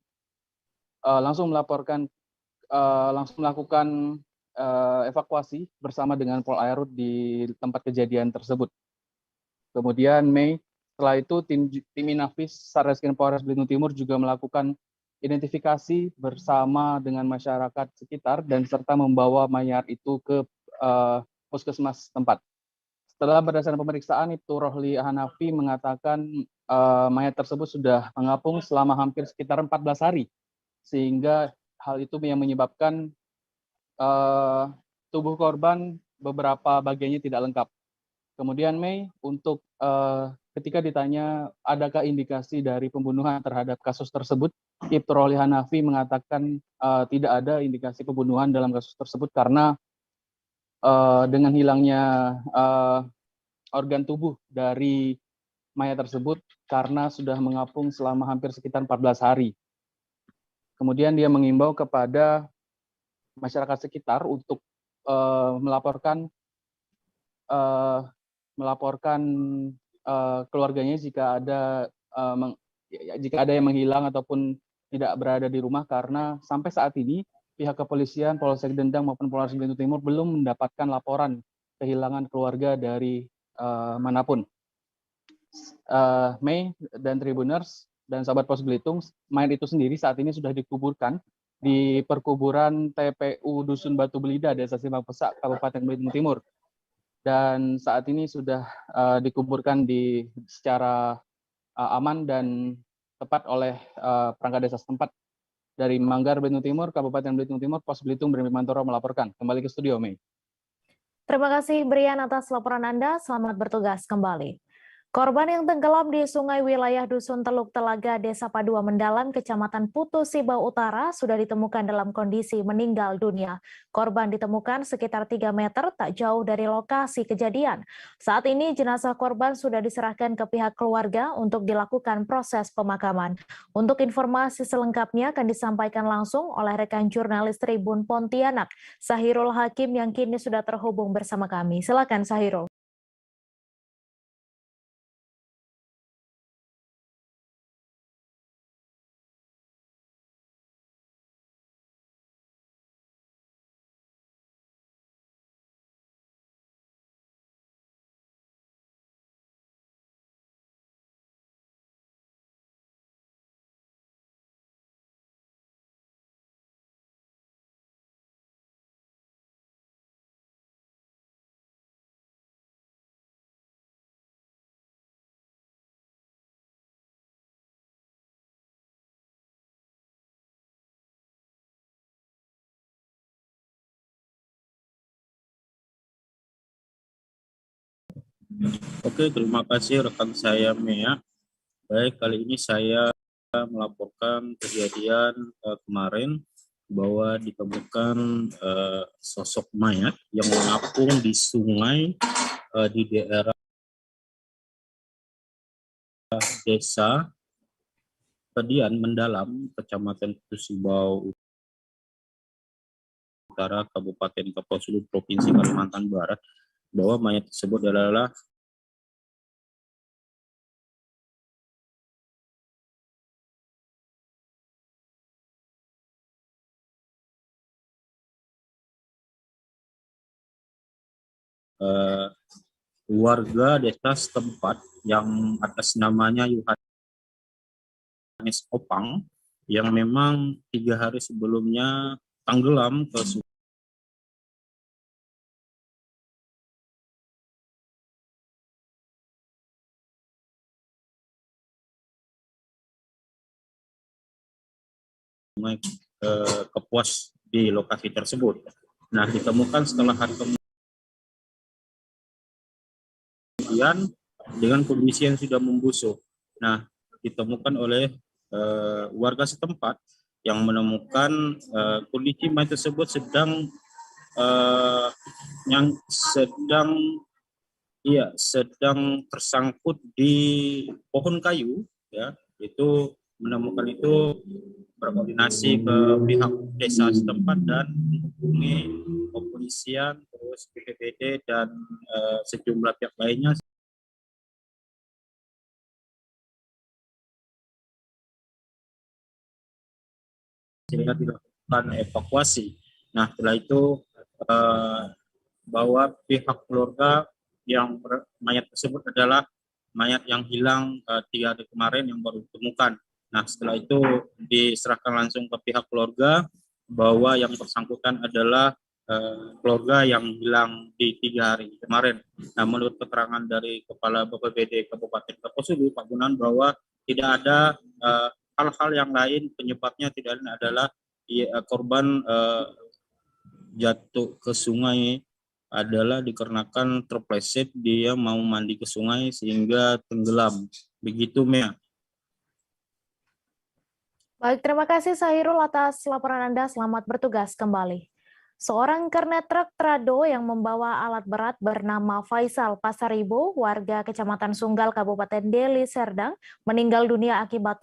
evakuasi bersama dengan Polairut di tempat kejadian tersebut. Kemudian setelah itu tim Inafis Satreskrim Polres Belitung Timur juga melakukan identifikasi bersama dengan masyarakat sekitar dan serta membawa mayat itu ke puskesmas tempat. Setelah berdasarkan pemeriksaan, Ibtu Rohli Hanafi mengatakan mayat tersebut sudah mengapung selama hampir sekitar 14 hari, sehingga hal itu yang menyebabkan tubuh korban beberapa bagiannya tidak lengkap. Kemudian untuk ketika ditanya adakah indikasi dari pembunuhan terhadap kasus tersebut, Ibtu Rohli Hanafi mengatakan tidak ada indikasi pembunuhan dalam kasus tersebut karena dengan hilangnya organ tubuh dari mayat tersebut karena sudah mengapung selama hampir sekitar 14 hari. Kemudian dia mengimbau kepada masyarakat sekitar untuk melaporkan keluarganya jika ada yang menghilang ataupun tidak berada di rumah, karena sampai saat ini pihak kepolisian Polsek Dendang maupun Polres Belitung Timur belum mendapatkan laporan kehilangan keluarga dari manapun. Dan Tribuners dan sahabat Pos Belitung, mayat itu sendiri saat ini sudah dikuburkan di perkuburan TPU Dusun Batu Belida, Desa Simpang Pesak, Kabupaten Belitung Timur. Dan saat ini sudah dikuburkan secara aman dan tepat oleh perangkat desa setempat. Dari Manggar, Belitung Timur, Kabupaten Belitung Timur, Pos Belitung, Brian Bimantoro melaporkan. Kembali ke studio, Mei. Terima kasih Brian atas laporan Anda. Selamat bertugas kembali. Korban yang tenggelam di sungai wilayah Dusun Teluk Telaga, Desa Padua Mendalam, Kecamatan Putu Sibau Utara, sudah ditemukan dalam kondisi meninggal dunia. Korban ditemukan sekitar 3 meter tak jauh dari lokasi kejadian. Saat ini jenazah korban sudah diserahkan ke pihak keluarga untuk dilakukan proses pemakaman. Untuk informasi selengkapnya akan disampaikan langsung oleh rekan jurnalis Tribun Pontianak, Sahirul Hakim yang kini sudah terhubung bersama kami. Silakan Sahirul. Oke, terima kasih rekan saya Mea. Baik, kali ini saya melaporkan kejadian kemarin bahwa ditemukan sosok mayat yang mengapung di sungai di daerah Desa Pedian Mendalam, Kecamatan Tusibau Utara, Kabupaten Kepulauan Seribu, Provinsi Kalimantan Barat, bahwa mayat tersebut adalah warga desa setempat yang atas namanya Yohanes Opang, yang memang 3 hari sebelumnya tenggelam ke sungai Kepuas di lokasi tersebut. Nah, ditemukan setelah hari kemudian dengan kondisi yang sudah membusuk. Nah, ditemukan oleh warga setempat yang menemukan kondisi mayat tersebut sedang tersangkut di pohon kayu, ya. Itu menemukan itu berkoordinasi ke pihak desa setempat dan menghubungi kepolisian, terus BPBD dan sejumlah pihak lainnya sehingga dilakukan evakuasi. Nah, setelah itu bahwa pihak keluarga yang mayat tersebut adalah mayat yang hilang 3 hari kemarin yang baru ditemukan. Nah, setelah itu diserahkan langsung ke pihak keluarga bahwa yang bersangkutan adalah keluarga yang hilang di 3 hari kemarin. Nah, menurut keterangan dari Kepala BPBD Kabupaten Kepulauan Seribu, Pak Gunan, bahwa tidak ada hal-hal yang lain, penyebabnya tidak lain adalah korban jatuh ke sungai adalah dikarenakan terpleset, dia mau mandi ke sungai sehingga tenggelam. Begitu, Mea. Baik, terima kasih Sahirul atas laporan Anda. Selamat bertugas kembali. Seorang kernet truk trado yang membawa alat berat bernama Faisal Pasaribo, warga Kecamatan Sunggal, Kabupaten Deli Serdang, meninggal dunia akibat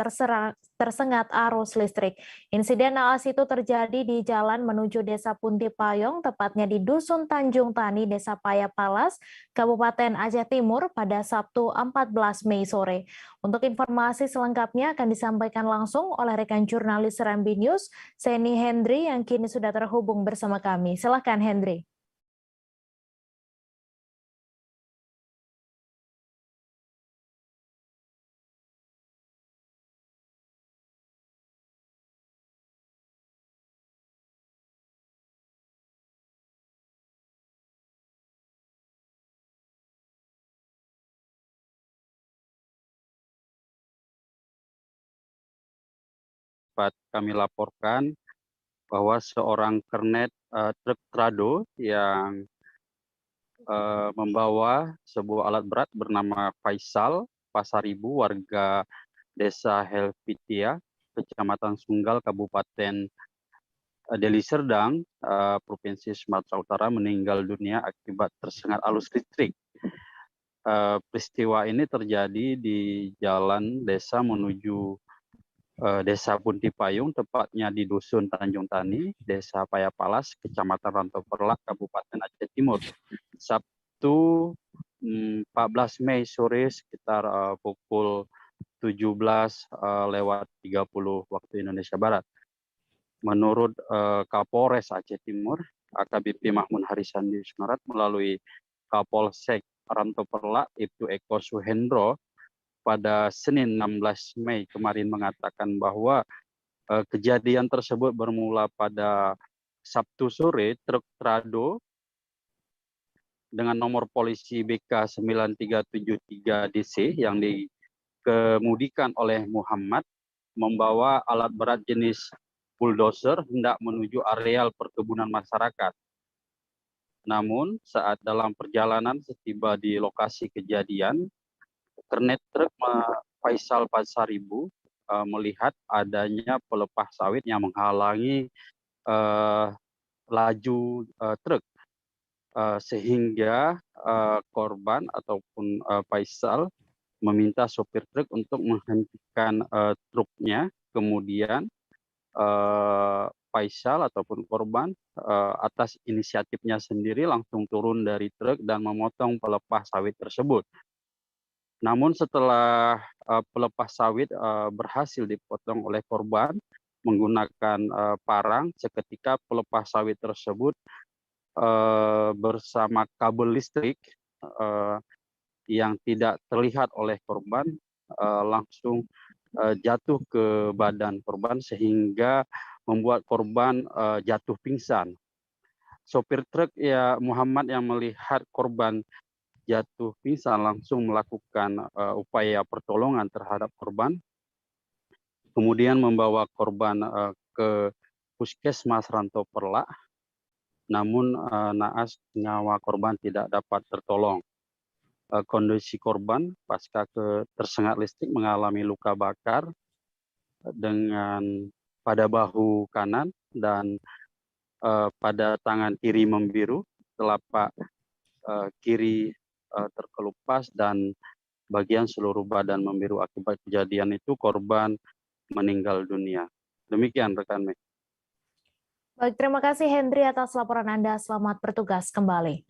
tersengat arus listrik. Insiden naas itu terjadi di jalan menuju Desa Punti Payong, tepatnya di Dusun Tanjung Tani, Desa Payapalas, Kabupaten Aceh Timur pada Sabtu 14 Mei sore. Untuk informasi selengkapnya akan disampaikan langsung oleh rekan jurnalis Serambi News, Seni Hendri, yang kini sudah terhubung bersama kami. Silakan Hendri. Kami laporkan bahwa seorang kernet truk trado yang membawa sebuah alat berat bernama Faisal Pasaribu, warga Desa Helvitia, Kecamatan Sunggal, Kabupaten Deli Serdang, Provinsi Sumatera Utara, meninggal dunia akibat tersengat arus listrik. Peristiwa ini terjadi di jalan desa menuju Desa Punti Payung, tepatnya di Dusun Tanjung Tani, Desa Payapalas, Kecamatan Rantau Perlak, Kabupaten Aceh Timur, Sabtu 14 Mei sore sekitar pukul 17:30 waktu Indonesia Barat. Menurut Kapolres Aceh Timur, AKBP Mahmud Harisandi Sunarat, melalui Kapolsek Rantau Perlak, Ibtu Eko Suhendro, pada Senin 16 Mei kemarin mengatakan bahwa kejadian tersebut bermula pada Sabtu sore. Truk trado dengan nomor polisi BK 9373 DC yang dikemudikan oleh Muhammad membawa alat berat jenis bulldozer hendak menuju areal perkebunan masyarakat. Namun saat dalam perjalanan setiba di lokasi kejadian, kernet truk Faisal Pasaribu melihat adanya pelepah sawit yang menghalangi laju truk, sehingga korban ataupun Faisal meminta sopir truk untuk menghentikan truknya. Kemudian Faisal ataupun korban atas inisiatifnya sendiri langsung turun dari truk dan memotong pelepah sawit tersebut. Namun setelah pelepah sawit berhasil dipotong oleh korban menggunakan parang, seketika pelepah sawit tersebut bersama kabel listrik yang tidak terlihat oleh korban langsung jatuh ke badan korban sehingga membuat korban jatuh pingsan. Sopir truk Muhammad yang melihat korban jatuh pingsan langsung melakukan upaya pertolongan terhadap korban, kemudian membawa korban ke Puskesmas Ranto Perla, namun naas nyawa korban tidak dapat tertolong. Kondisi korban pasca tersengat listrik mengalami luka bakar dengan pada bahu kanan dan pada tangan kiri membiru, telapak kiri terkelupas dan bagian seluruh badan membiru. Akibat kejadian itu korban meninggal dunia. Demikian rekan Mei. Baik, terima kasih Hendri atas laporan Anda. Selamat bertugas kembali.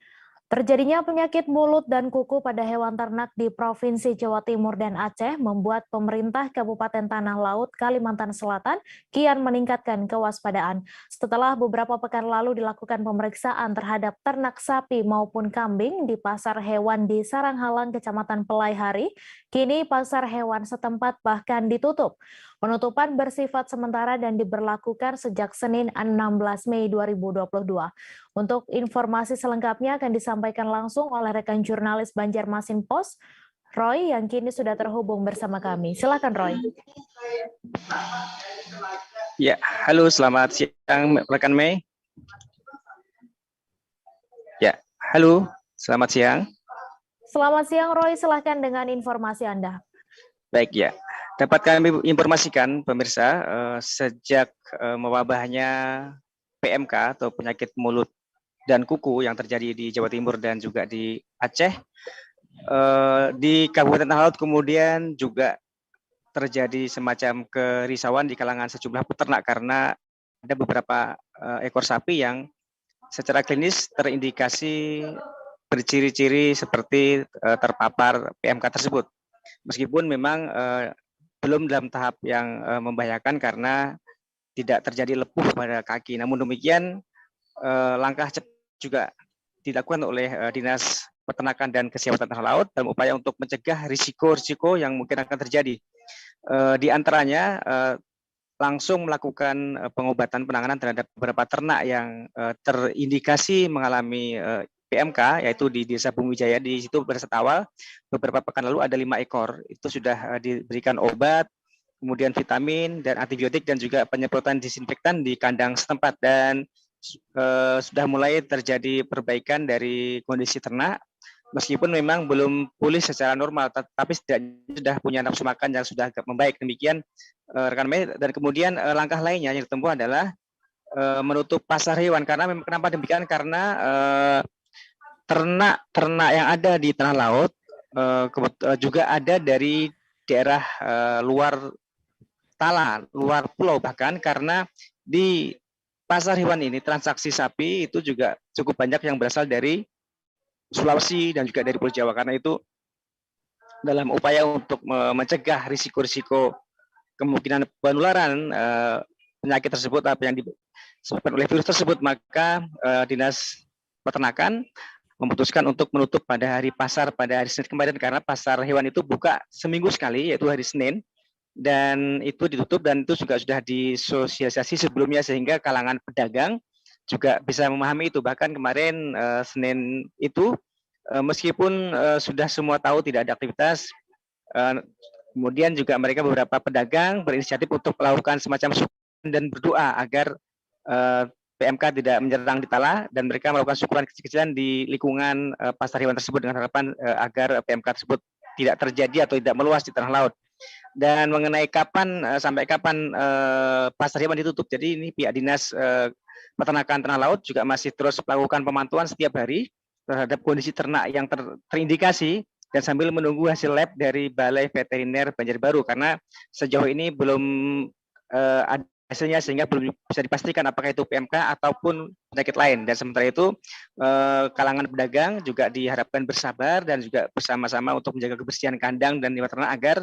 Terjadinya penyakit mulut dan kuku pada hewan ternak di Provinsi Jawa Timur dan Aceh membuat pemerintah Kabupaten Tanah Laut, Kalimantan Selatan kian meningkatkan kewaspadaan. Setelah beberapa pekan lalu dilakukan pemeriksaan terhadap ternak sapi maupun kambing di pasar hewan di Saranghalang, Kecamatan Pelaihari, kini pasar hewan setempat bahkan ditutup. Penutupan bersifat sementara dan diberlakukan sejak Senin 16 Mei 2022. Untuk informasi selengkapnya akan disampaikan langsung oleh rekan jurnalis Banjarmasin Post, Roy, yang kini sudah terhubung bersama kami. Silakan Roy. Ya, halo, selamat siang rekan Mei. Ya, halo, selamat siang. Selamat siang Roy, silakan dengan informasi Anda. Baik ya, dapat kami informasikan pemirsa, sejak mewabahnya PMK atau penyakit mulut dan kuku yang terjadi di Jawa Timur dan juga di Aceh, di Kabupaten Tanah Laut kemudian juga terjadi semacam kerisauan di kalangan sejumlah peternak karena ada beberapa ekor sapi yang secara klinis terindikasi berciri-ciri seperti terpapar PMK tersebut. Meskipun memang belum dalam tahap yang membahayakan karena tidak terjadi lepuh pada kaki. Namun demikian langkah cepat juga dilakukan oleh Dinas Peternakan dan Kesehatan Tanah Laut dalam upaya untuk mencegah risiko-risiko yang mungkin akan terjadi. Di antaranya langsung melakukan pengobatan penanganan terhadap beberapa ternak yang terindikasi mengalami PMK, yaitu di Desa Bumi Jaya. Di situ pada saat awal beberapa pekan lalu ada 5 ekor, itu sudah diberikan obat, kemudian vitamin dan antibiotik dan juga penyemprotan disinfektan di kandang setempat, dan sudah mulai terjadi perbaikan dari kondisi ternak meskipun memang belum pulih secara normal, tapi setidaknya sudah punya nafsu makan yang sudah agak membaik. Demikian rekan Mei. Dan kemudian langkah lainnya yang ditempuh adalah menutup pasar hewan. Karena memang kenapa demikian? Karena ternak yang ada di Tanah Laut juga ada dari daerah luar Tala, luar pulau bahkan, karena di pasar hewan ini transaksi sapi itu juga cukup banyak yang berasal dari Sulawesi dan juga dari Pulau Jawa. Karena itu dalam upaya untuk mencegah risiko-risiko kemungkinan penularan penyakit tersebut apa yang disebabkan oleh virus tersebut, maka Dinas Peternakan memutuskan untuk menutup pada hari pasar pada hari Senin kemarin, karena pasar hewan itu buka seminggu sekali, yaitu hari Senin, dan itu ditutup, dan itu juga sudah disosialisasi sebelumnya sehingga kalangan pedagang juga bisa memahami itu. Bahkan kemarin Senin itu meskipun sudah semua tahu tidak ada aktivitas, kemudian juga mereka beberapa pedagang berinisiatif untuk melakukan semacam dan berdoa agar PMK tidak menyerang di Tala dan mereka melakukan syukuran kecil-kecilan di lingkungan pasar hewan tersebut dengan harapan agar PMK tersebut tidak terjadi atau tidak meluas di tanah laut. Dan mengenai sampai kapan pasar hewan ditutup, jadi ini pihak dinas peternakan tanah laut juga masih terus melakukan pemantauan setiap hari terhadap kondisi ternak yang terindikasi dan sambil menunggu hasil lab dari Balai Veteriner Banjarbaru karena sejauh ini belum ada hasilnya sehingga belum bisa dipastikan apakah itu PMK ataupun penyakit lain. Dan sementara itu kalangan pedagang juga diharapkan bersabar dan juga bersama-sama untuk menjaga kebersihan kandang dan hewan ternak agar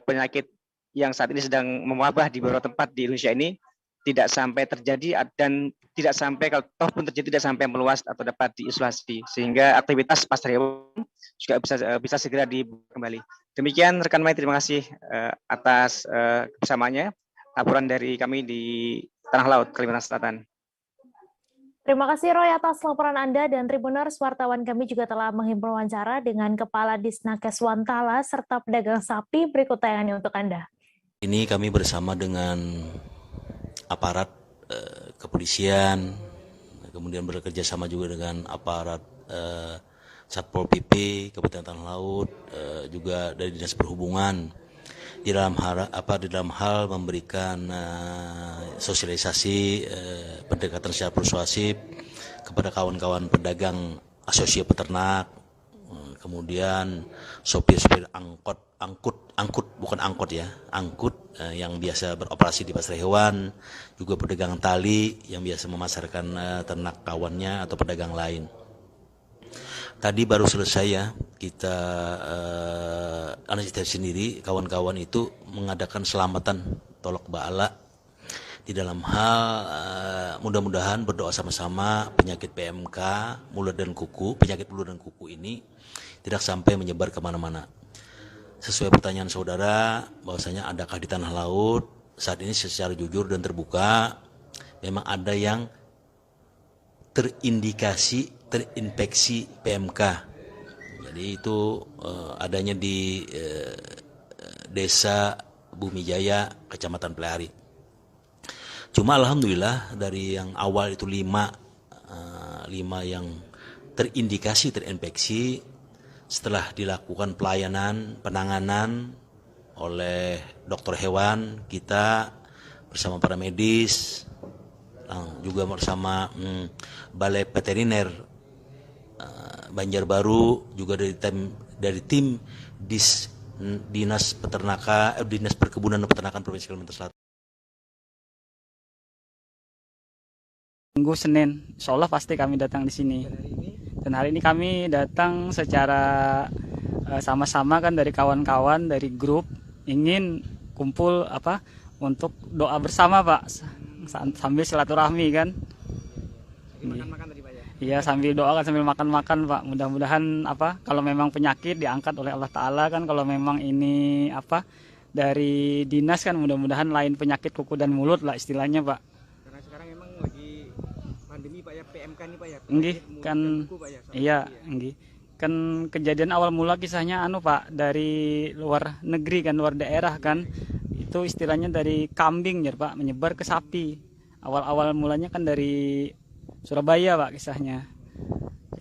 penyakit yang saat ini sedang mewabah di beberapa tempat di Indonesia ini tidak sampai terjadi dan tidak sampai kalau toh pun terjadi tidak sampai meluas atau dapat diisolasi sehingga aktivitas pasar hewan juga bisa segera dibuka kembali. Demikian rekan Mai, terima kasih atas kebersamaannya. Laporan dari kami di Tanah Laut, Kalimantan Selatan. Terima kasih Roy atas laporan Anda dan Tribuners. Wartawan kami juga telah menghimpun wawancara dengan Kepala Disnakes Wantala serta pedagang sapi. Berikut tayangannya untuk Anda. Ini kami bersama dengan aparat kepolisian, kemudian bekerja sama juga dengan aparat Satpol PP, Kabupaten Tanah Laut, juga dari Dinas Perhubungan. Di dalam hal memberikan sosialisasi pendekatan secara persuasif kepada kawan-kawan pedagang asosiasi peternak, kemudian sopir-sopir angkut yang biasa beroperasi di pasar hewan, juga pedagang tali yang biasa memasarkan ternak kawannya atau pedagang lain. Tadi baru selesai ya, kita analisis sendiri, kawan-kawan itu mengadakan selamatan tolok bala di dalam hal mudah-mudahan berdoa sama-sama penyakit PMK, mulut dan kuku, penyakit mulut dan kuku ini tidak sampai menyebar kemana-mana. Sesuai pertanyaan saudara, bahwasanya adakah di tanah laut saat ini secara jujur dan terbuka memang ada yang terinfeksi PMK. Jadi itu adanya di Desa Bumi Jaya, Kecamatan Pelari. Cuma alhamdulillah dari yang awal itu 5 yang terindikasi terinfeksi, setelah dilakukan penanganan oleh dokter hewan, kita bersama para medis, juga bersama Balai Veteriner Banjarbaru, juga dari tim Dinas Perkebunan dan Peternakan Provinsi Kalimantan Selatan. Minggu Senin, insya Allah pasti kami datang di sini. Dan hari ini kami datang secara sama-sama kan dari kawan-kawan dari grup ingin kumpul untuk doa bersama Pak, sambil silaturahmi kan. Makan-makan tadi Pak ya? Iya, sambil doa kan, sambil makan-makan Pak. Mudah-mudahan kalau memang penyakit diangkat oleh Allah Ta'ala kan, kalau memang ini dari dinas kan mudah-mudahan lain penyakit kuku dan mulut lah istilahnya Pak. Karena sekarang memang lagi pandemi Pak ya, PMK nih Pak ya. Nggih, kan kuku, Pak, ya, iya, nggih. Kan kejadian awal mula kisahnya Pak dari luar negeri kan, luar daerah kan. Itu istilahnya dari kambing ya Pak, menyebar ke sapi. Awal-awal mulanya kan dari Surabaya Pak kisahnya.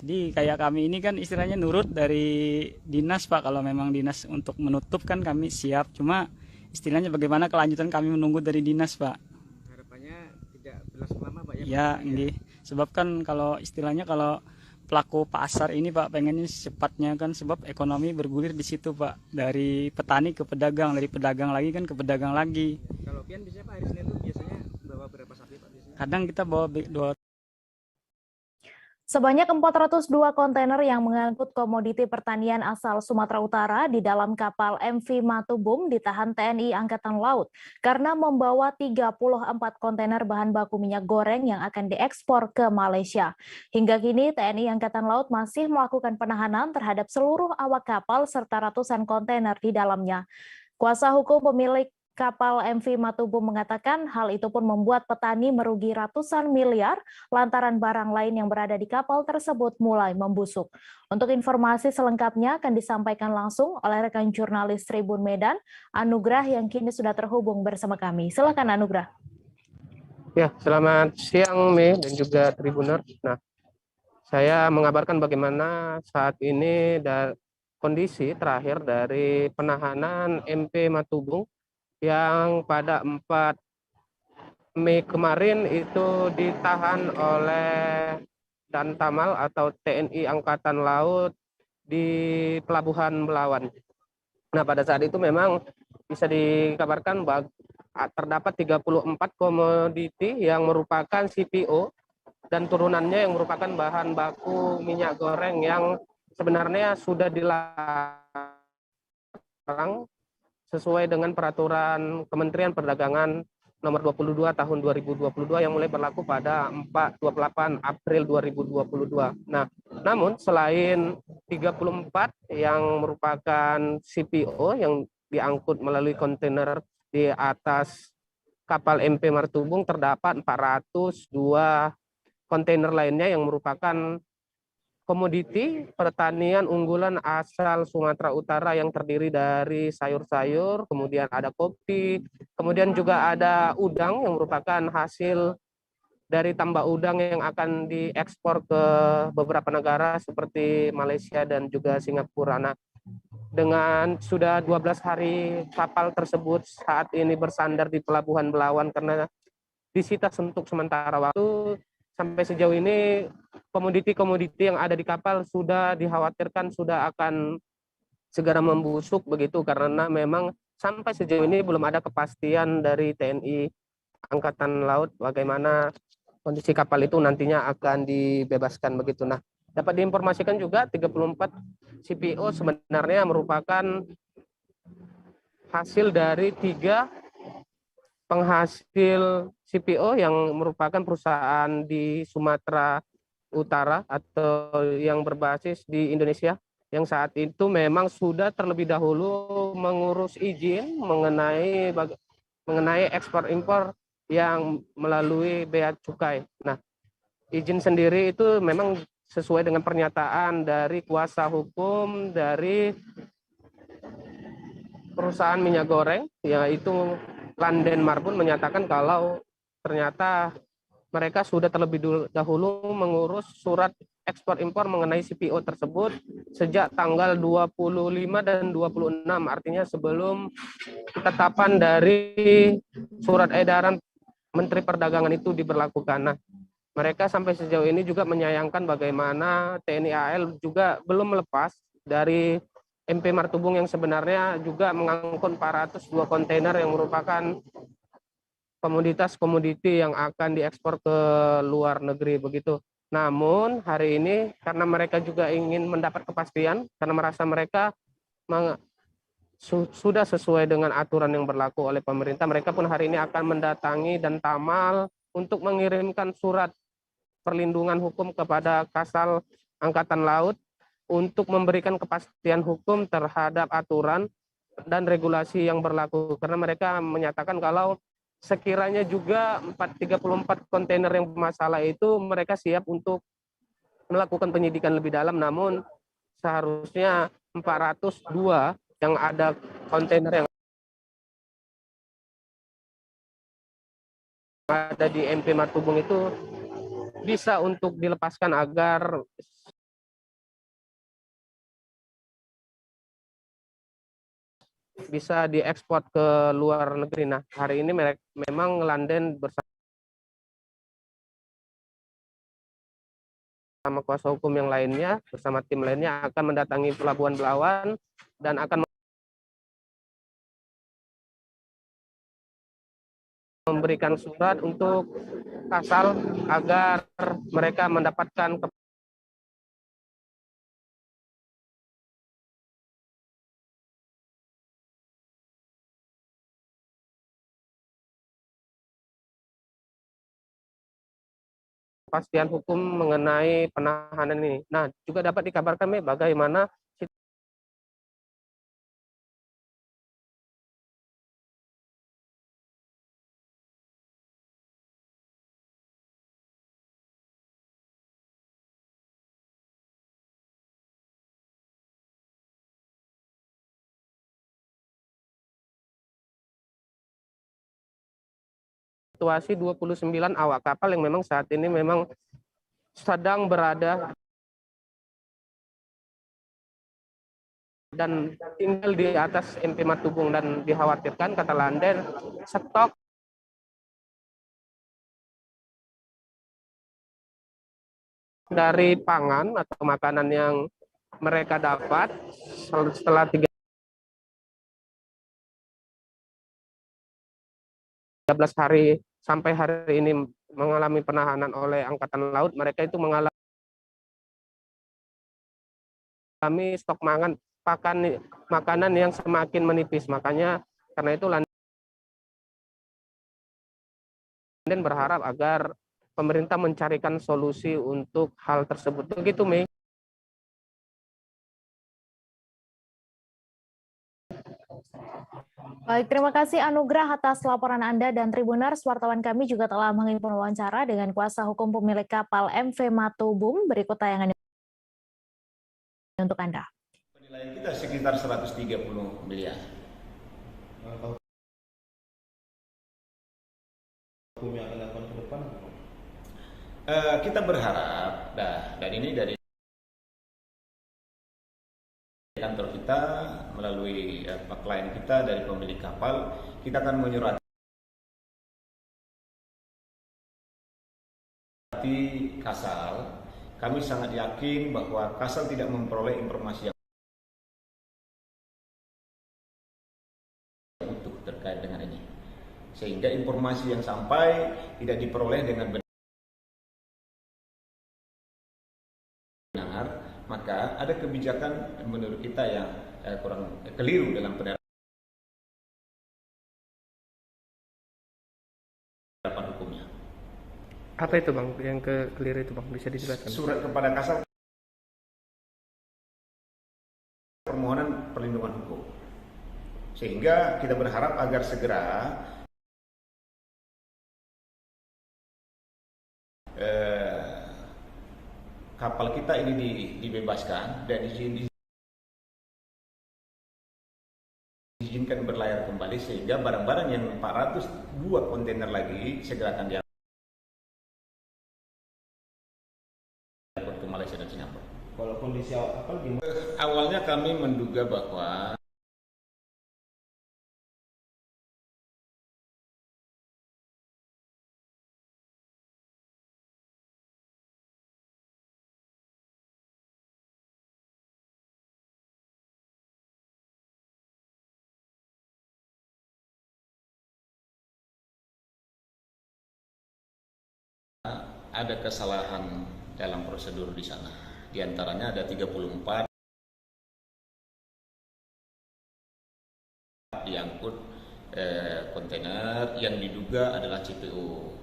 Jadi kayak kami ini kan istilahnya nurut dari dinas Pak, kalau memang dinas untuk menutup kan kami siap. Cuma istilahnya bagaimana kelanjutan kami menunggu dari dinas Pak. Harapannya tidak berlangsung lama Pak ya? Ya, nggih. Sebab kan kalau istilahnya kalau pelaku pasar ini Pak pengennya secepatnya kan, sebab ekonomi bergulir di situ Pak. Dari petani ke pedagang, dari pedagang lagi kan ke pedagang lagi. Kalau pian biasanya Pak hari Senin itu biasanya bawa berapa sapi Pak biasanya? Kadang kita bawa 2. Sebanyak 402 kontainer yang mengangkut komoditi pertanian asal Sumatera Utara di dalam kapal MV Matubum ditahan TNI Angkatan Laut karena membawa 34 kontainer bahan baku minyak goreng yang akan diekspor ke Malaysia. Hingga kini TNI Angkatan Laut masih melakukan penahanan terhadap seluruh awak kapal serta ratusan kontainer di dalamnya. Kuasa hukum pemilik kapal MV Matubum mengatakan hal itu pun membuat petani merugi ratusan miliar lantaran barang lain yang berada di kapal tersebut mulai membusuk. Untuk informasi selengkapnya akan disampaikan langsung oleh rekan jurnalis Tribun Medan, Anugrah, yang kini sudah terhubung bersama kami. Silakan Anugrah. Ya, selamat siang Mei dan juga Tribuners. Nah, saya mengabarkan bagaimana saat ini kondisi terakhir dari penahanan MP Matubung yang pada 4 Mei kemarin itu ditahan oleh Dan Tamal atau TNI Angkatan Laut di Pelabuhan Belawan. Nah, pada saat itu memang bisa dikabarkan terdapat 34 komoditi yang merupakan CPO dan turunannya yang merupakan bahan baku minyak goreng yang sebenarnya sudah dilarang sesuai dengan peraturan Kementerian Perdagangan nomor 22 tahun 2022 yang mulai berlaku pada 28 April 2022. Nah, namun selain 34 yang merupakan CPO yang diangkut melalui kontainer di atas kapal MP Martubung, terdapat 402 kontainer lainnya yang merupakan komoditi pertanian unggulan asal Sumatera Utara yang terdiri dari sayur-sayur, kemudian ada kopi, kemudian juga ada udang yang merupakan hasil dari tambak udang yang akan diekspor ke beberapa negara seperti Malaysia dan juga Singapura. Nah, dengan sudah 12 hari kapal tersebut saat ini bersandar di Pelabuhan Belawan karena disita untuk sementara waktu, sampai sejauh ini komoditi-komoditi yang ada di kapal sudah dikhawatirkan sudah akan segera membusuk begitu, karena memang sampai sejauh ini belum ada kepastian dari TNI Angkatan Laut bagaimana kondisi kapal itu nantinya akan dibebaskan begitu. Nah, dapat diinformasikan juga 34 CPO sebenarnya merupakan hasil dari 3 penghasil CPO yang merupakan perusahaan di Sumatera Utara atau yang berbasis di Indonesia, yang saat itu memang sudah terlebih dahulu mengurus izin mengenai ekspor impor yang melalui bea cukai. Nah, izin sendiri itu memang sesuai dengan pernyataan dari kuasa hukum dari perusahaan minyak goreng, yaitu Landen Marbun, menyatakan kalau ternyata mereka sudah terlebih dahulu mengurus surat ekspor impor mengenai CPO tersebut sejak tanggal 25 dan 26, artinya sebelum ketetapan dari surat edaran Menteri Perdagangan itu diberlakukan. Nah, mereka sampai sejauh ini juga menyayangkan bagaimana TNI AL juga belum melepas dari MP Martubung yang sebenarnya juga mengangkut 402 kontainer yang merupakan komoditas-komoditi yang akan diekspor ke luar negeri begitu. Namun hari ini karena mereka juga ingin mendapat kepastian karena merasa mereka sudah sesuai dengan aturan yang berlaku oleh pemerintah, mereka pun hari ini akan mendatangi Dan Tamal untuk mengirimkan surat perlindungan hukum kepada Kasal Angkatan Laut untuk memberikan kepastian hukum terhadap aturan dan regulasi yang berlaku, karena mereka menyatakan kalau sekiranya juga 34 kontainer yang bermasalah itu mereka siap untuk melakukan penyidikan lebih dalam, namun seharusnya 402 yang ada kontainer yang ada di MP Martubung itu bisa untuk dilepaskan agar bisa diekspor ke luar negeri. Nah, hari ini memang Landen bersama kuasa hukum yang lainnya, bersama tim lainnya akan mendatangi Pelabuhan Belawan dan akan memberikan surat untuk Kasal agar mereka mendapatkan kepastian hukum mengenai penahanan ini. Nah, juga dapat dikabarkan bagaimana situasi 29 awak kapal yang memang saat ini memang sedang berada dan tinggal di atas MP Matubung, dan dikhawatirkan kata Landen stok dari pangan atau makanan yang mereka dapat setelah 13 hari sampai hari ini mengalami penahanan oleh Angkatan Laut, mereka itu mengalami stok makanan yang semakin menipis. Makanya karena itu Landen berharap agar pemerintah mencarikan solusi untuk hal tersebut. Begitu, Mei. Baik, terima kasih Anugrah atas laporan Anda, dan Tribuners, wartawan kami juga telah menghimpun wawancara dengan kuasa hukum pemilik kapal MV Matubum. Berikut tayangan untuk Anda. Penilaian kita sekitar 130 miliar. Hukum yang akan dilakukan ke depan? Kita berharap, dan ini dari kantor kita melalui klien kita dari pemilik kapal, kita akan menyurati Kasal. Kami sangat yakin bahwa Kasal tidak memperoleh informasi yang utuh terkait dengan ini, sehingga informasi yang sampai tidak diperoleh dengan benar, maka ada kebijakan menurut kita yang kurang keliru dalam penerapan hukumnya. Apa itu Bang yang keliru itu Bang, bisa dijelaskan? Surat kepada Kasal permohonan perlindungan hukum, sehingga kita berharap agar segera kapal kita ini dibebaskan dan diizinkan berlayar kembali, sehingga barang-barang yang 402 kontainer lagi segera akan diangkut ke Malaysia dan Singapura. Kalau kondisi kapal gimana? Awalnya kami menduga bahwa ada kesalahan dalam prosedur di sana. Di antaranya ada 34 diangkut kontainer yang diduga adalah CPO.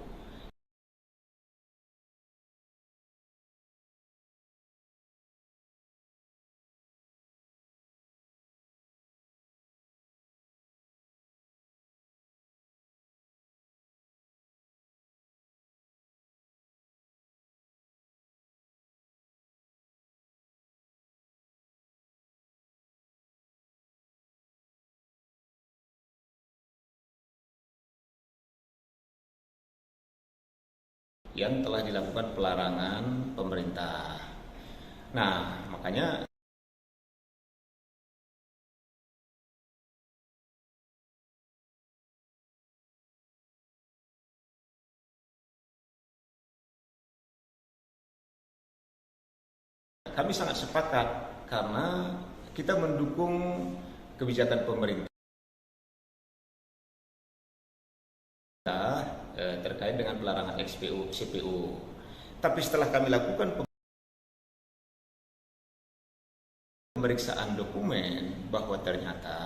Yang telah dilakukan pelarangan pemerintah. Nah, makanya kami sangat sepakat karena kita mendukung kebijakan pemerintah terkait dengan pelarangan CPO. Tapi setelah kami lakukan pemeriksaan dokumen bahwa ternyata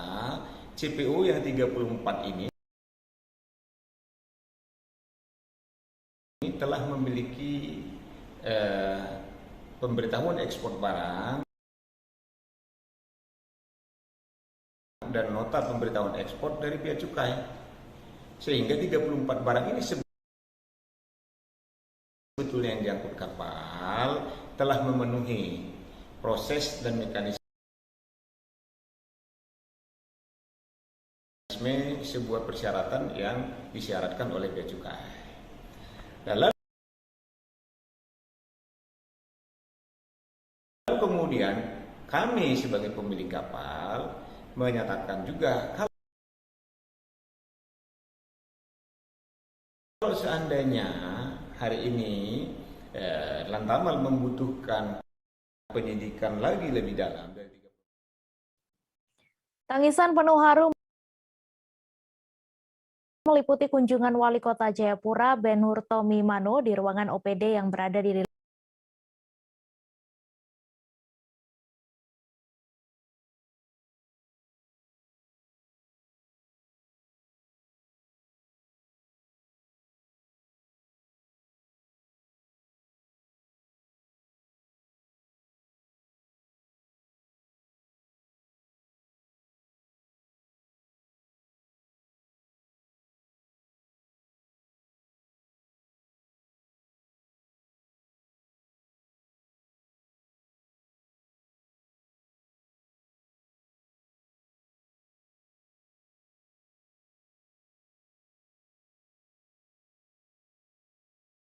CPO yang 34 ini telah memiliki pemberitahuan ekspor barang dan nota pemberitahuan ekspor dari bea cukai. Sehingga 34 barang ini sebetulnya yang diangkut kapal telah memenuhi proses dan mekanisme mekanisme sebuah persyaratan yang disyaratkan oleh Bea Cukai. Dan lalu kemudian kami sebagai pemilik kapal menyatakan juga kalau seandainya hari ini Lantamal membutuhkan penyidikan lagi lebih dalam. Tangisan penuh haru meliputi kunjungan Wali Kota Jayapura Ben Hur Tomimano di ruangan OPD yang berada di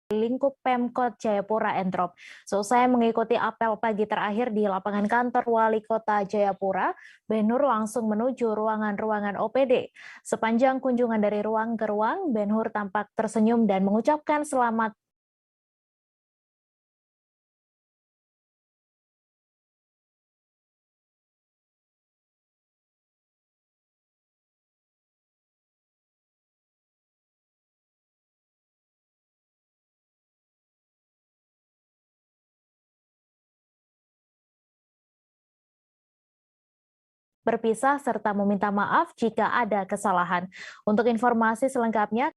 lingkup Pemkot Jayapura Entrop. Selesai mengikuti apel pagi terakhir di lapangan kantor Wali Kota Jayapura, Ben Hur langsung menuju ruangan-ruangan OPD. Sepanjang kunjungan dari ruang ke ruang, Ben Hur tampak tersenyum dan mengucapkan selamat berpisah serta meminta maaf jika ada kesalahan. Untuk informasi selengkapnya,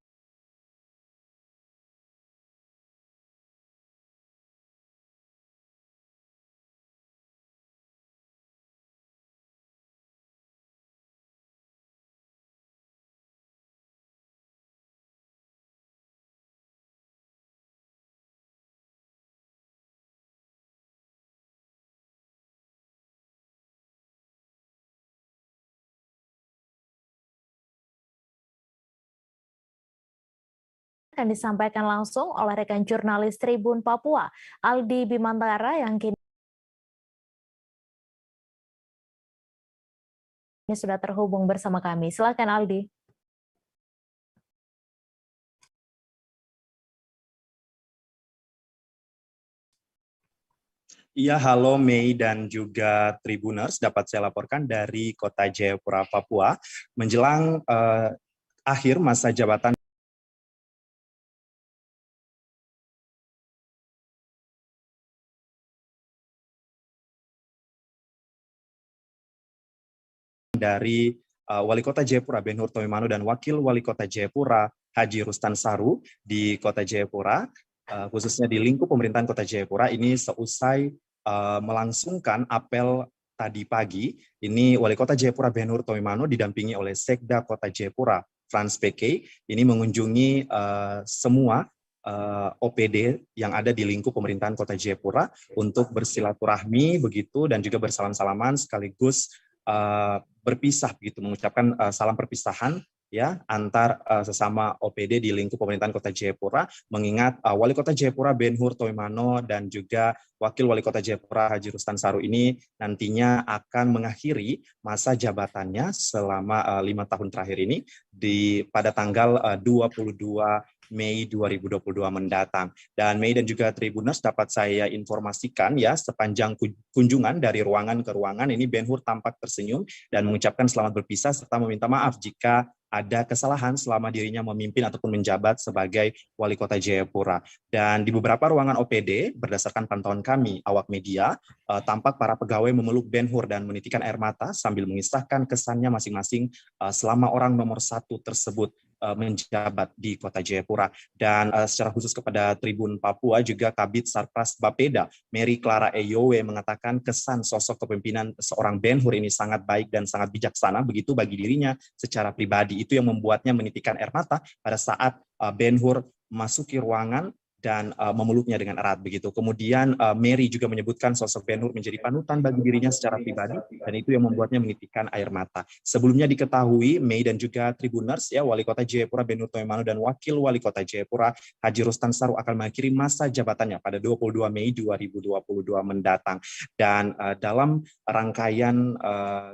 akan disampaikan langsung oleh rekan jurnalis Tribun Papua, Aldi Bimantara, yang kini sudah terhubung bersama kami. Silakan Aldi. Iya, halo Mei dan juga Tribuners, dapat saya laporkan dari Kota Jayapura, Papua, menjelang akhir masa jabatan dari Wali Kota Jayapura Ben Hur Tomimano dan Wakil Wali Kota Jayapura Haji Rustan Saru di Kota Jayapura, khususnya di lingkup pemerintahan Kota Jayapura. Ini seusai melangsungkan apel tadi pagi. Ini Wali Kota Jayapura Ben Hur Tomimano didampingi oleh Sekda Kota Jayapura Frans PK ini mengunjungi semua OPD yang ada di lingkup pemerintahan Kota Jayapura untuk bersilaturahmi begitu dan juga bersalam-salaman sekaligus berpisah begitu, mengucapkan salam perpisahan ya antar sesama OPD di lingkup pemerintahan Kota Jayapura, mengingat Wali Kota Jayapura Ben Hur Tomimano dan juga Wakil Wali Kota Jayapura Haji Rustan Saru ini nantinya akan mengakhiri masa jabatannya selama 5 tahun terakhir ini pada tanggal 22 Mei 2022 mendatang. Dan Mei dan juga Tribuners, dapat saya informasikan ya, sepanjang kunjungan dari ruangan ke ruangan ini Ben Hur tampak tersenyum dan mengucapkan selamat berpisah serta meminta maaf jika ada kesalahan selama dirinya memimpin ataupun menjabat sebagai Wali Kota Jayapura. Dan di beberapa ruangan OPD, berdasarkan pantauan kami, awak media, tampak para pegawai memeluk Ben Hur dan menitikan air mata sambil mengisahkan kesannya masing-masing selama orang nomor 1 tersebut menjabat di Kota Jayapura. Dan secara khusus kepada Tribun Papua juga Kabid Sarpras Bapeda Mary Clara Eyowe mengatakan kesan sosok kepemimpinan seorang Ben Hur ini sangat baik dan sangat bijaksana begitu bagi dirinya secara pribadi. Itu yang membuatnya menitikan air mata pada saat Ben Hur masuki ruangan dan memeluknya dengan erat begitu. Kemudian Mary juga menyebutkan sosok Ben Hur menjadi panutan bagi dirinya secara pribadi dan itu yang membuatnya menitikkan air mata. Sebelumnya diketahui Mei dan juga Tribuners ya, Wali Kota Jayapura Ben Hur Toyoimano dan Wakil Wali Kota Jayapura Haji Rustan Saru akan mengakhiri masa jabatannya pada 22 Mei 2022 mendatang. Dan dalam rangkaian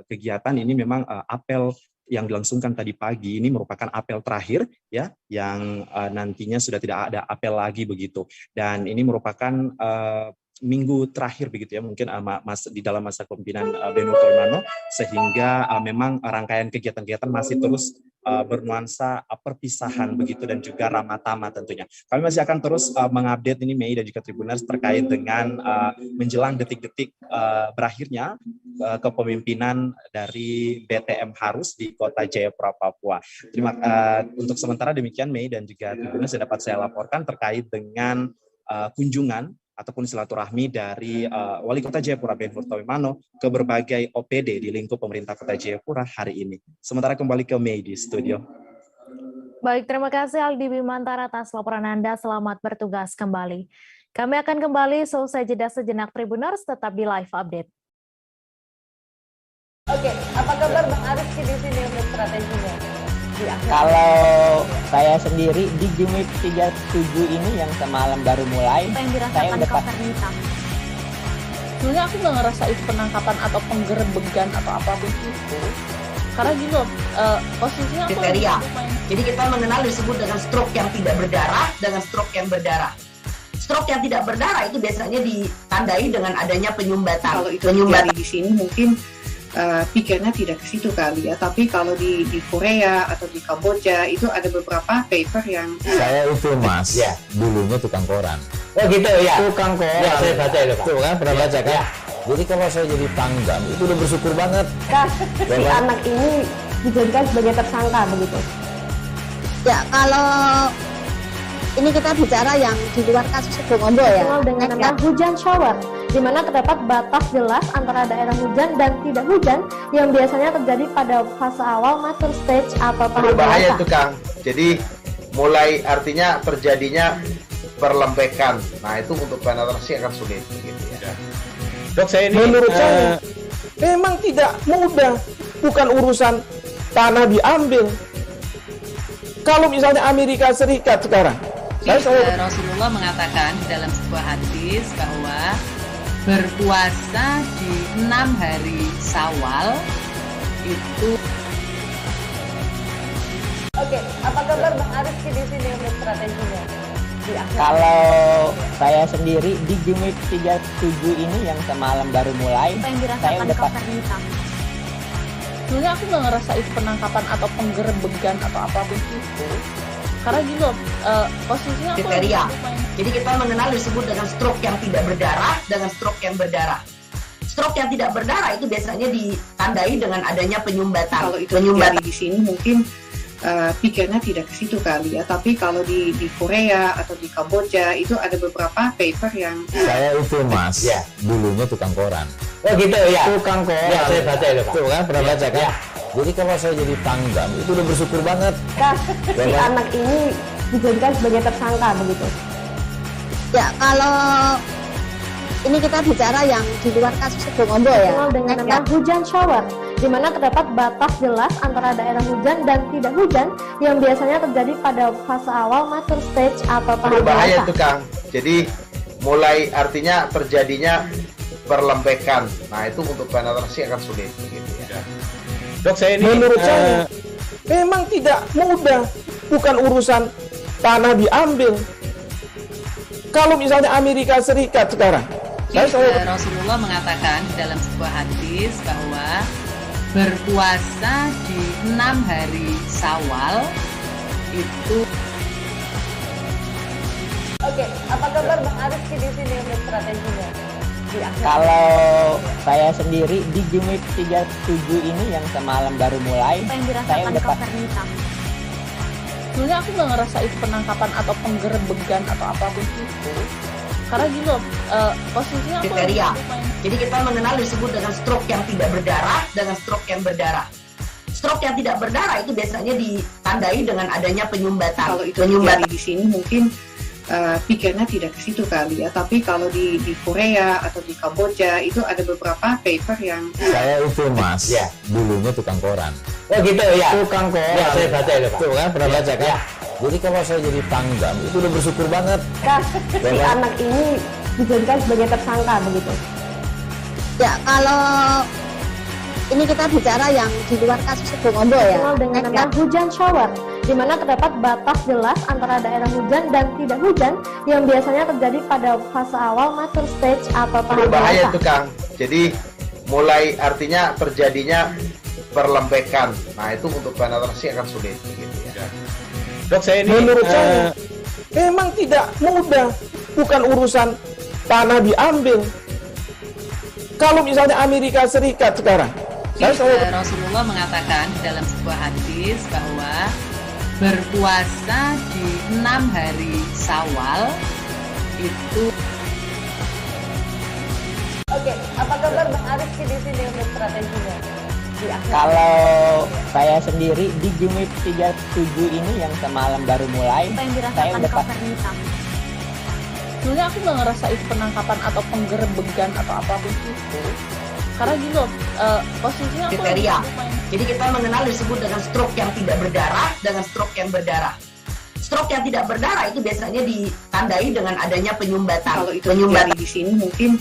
kegiatan ini memang apel yang dilangsungkan tadi pagi ini merupakan apel terakhir ya, yang nantinya sudah tidak ada apel lagi begitu. Dan ini merupakan minggu terakhir begitu ya, mungkin di dalam masa kepemimpinan Ben Hur Toyoimano, sehingga memang rangkaian kegiatan-kegiatan masih terus bernuansa perpisahan begitu dan juga ramah tamah tentunya. Kami masih akan terus mengupdate ini Mei dan juga Tribuners terkait dengan menjelang detik-detik berakhirnya kepemimpinan dari BTM Harus di Kota Jayapura, Papua. Untuk sementara demikian Mei dan juga Tribuners yang dapat saya laporkan terkait dengan kunjungan ataupun silaturahmi dari Wali Kota Jayapura Ben Hur Toyoimano ke berbagai OPD di lingkup pemerintah Kota Jayapura hari ini. Sementara kembali ke Mei di studio. Baik, terima kasih Aldi Bimantara atas laporan Anda. Selamat bertugas kembali. Kami akan kembali seusai jeda sejenak. Tribuners, tetap di live update. Oke, apa kabar Bang Arief di sini untuk strateginya? Kalau saya sendiri di Jumit 37 ini yang semalam baru mulai, saya udah sebenarnya aku nggak ngerasa itu penangkapan atau penggerebegan atau apapun itu, karena gini loh, posisinya aku kriteria. Jadi kita mengenal disebut dengan stroke yang tidak berdarah dengan stroke yang berdarah. Stroke yang tidak berdarah itu biasanya ditandai dengan adanya penyumbatan. Kalau itu terjadi di sini mungkin pikirnya tidak ke situ kali ya, tapi kalau di Korea atau di Kamboja itu ada beberapa paper yang saya itu Mas, ya, dulunya tukang koran. Oh gitu ya. Tukang koran. Ya, saya baca itu Pak. Tuh kan pernah baca kan? Ya. Jadi kalau saya jadi pangdam itu udah bersyukur banget. Si anak ini dijadikan sebagai tersangka begitu. Ya, kalau ini kita bicara yang di luar kasus Bongombo ya. Dengan nama hujan shower, di mana terdapat batas jelas antara daerah hujan dan tidak hujan yang biasanya terjadi pada fase awal mature stage atau tahap berbahaya dewasa. itu Kang. Jadi mulai artinya terjadinya perlembekan. Nah itu untuk penetrasi akan sulit. Gitu ya. Dok, saya ini menurut saya memang tidak mudah, bukan urusan tanah diambil. Kalau misalnya Amerika Serikat sekarang, Rasulullah mengatakan di dalam sebuah hadis bahwa berpuasa di 6 hari Syawal itu. Oke, apa kabar Bang Arief di sini untuk strateginya? Kalau saya sendiri di Jumit 37 ini yang semalam baru mulai, saya udah sebenarnya aku nggak ngerasa itu penangkapan atau penggerebegan atau apapun itu, karena gini loh, posisinya aku kriteria. Jadi kita mengenal disebut dengan stroke yang tidak berdarah dengan stroke yang berdarah. Stroke yang tidak berdarah itu biasanya ditandai dengan adanya penyumbatan. Kalau itu terjadi di sini mungkin pikirnya tidak ke situ kali ya, tapi kalau di Korea atau di Kamboja itu ada beberapa paper yang saya itu Mas, ya, dulunya tukang koran. Oh gitu ya. Tukang koran. Ya, saya baca itu Pak. Tuh kan pernah baca kan? Ya. Jadi kalau saya jadi pangdam itu udah bersyukur banget. Si anak ini dijadikan sebagai tersangka begitu. Ya, kalau ini kita bicara yang di luar kasus Bongombo ya. Dengan nama hujan shower, di mana terdapat batas jelas antara daerah hujan dan tidak hujan yang biasanya terjadi pada fase awal mature stage atau tahap berbahaya dewasa. itu Kang. Jadi mulai artinya terjadinya perlembekan. Nah itu untuk penetrasi akan sulit. Gitu ya. Dok, saya ini menurut saya memang tidak mudah, bukan urusan tanah diambil. Kalau misalnya Amerika Serikat sekarang, Rasulullah mengatakan di dalam sebuah hadis bahwa berpuasa di 6 hari Syawal itu. Oke, apa kabar Bang Arief di sini untuk strateginya? Kalau saya sendiri di Jumit 37 ini yang semalam baru mulai, saya udah sebenarnya aku nggak ngerasa itu penangkapan atau penggerebegan atau apapun itu, karena gini loh, posisinya aku kriteria. Jadi kita mengenal disebut dengan stroke yang tidak berdarah dengan stroke yang berdarah. Stroke yang tidak berdarah itu biasanya ditandai dengan adanya penyumbatan. Kalau itu terjadi di sini mungkin pikirnya tidak ke situ kali ya. Tapi kalau di Korea atau di Kamboja itu ada beberapa paper yang Saya itu Mas, dulunya tukang koran. Oh gitu ya. Tukang koran. Ya, saya baca itu Pak. Tuh kan, pernah baca kan? Jadi kalau saya jadi tanggam, itu udah bersyukur banget. Si anak ini dijadikan sebagai tersangka begitu. Ya, kalau ini kita bicara yang di luar kasus Situbondo ya. Dengan nama hujan shower, di mana terdapat batas jelas antara daerah hujan dan tidak hujan yang biasanya terjadi pada fase awal mature stage atau tahap Bahaya dewasa. itu Kang. Jadi mulai artinya terjadinya perlembekan. Nah itu untuk penetrasi akan sulit. Gitu ya. Dok, saya ini menurut saya memang tidak mudah, bukan urusan tanah diambil. Kalau misalnya Amerika Serikat sekarang, Rasulullah mengatakan dalam sebuah hadis bahwa berpuasa di 6 hari Syawal itu. Oke, apa kabar Bang Arif di sini untuk strateginya? Kalau saya sendiri di Jumit 37 ini yang semalam baru mulai, Apa yang saya dirasakan udah Kapten Hitam? Sebenarnya aku nggak ngerasa itu penangkapan atau penggerebegan atau apapun itu. Karena gini loh, posisinya aku kriteria. lagi main. Jadi kita mengenal disebut dengan stroke yang tidak berdarah dengan stroke yang berdarah. Stroke yang tidak berdarah itu biasanya ditandai dengan adanya penyumbatan. Kalau itu terjadi di sini mungkin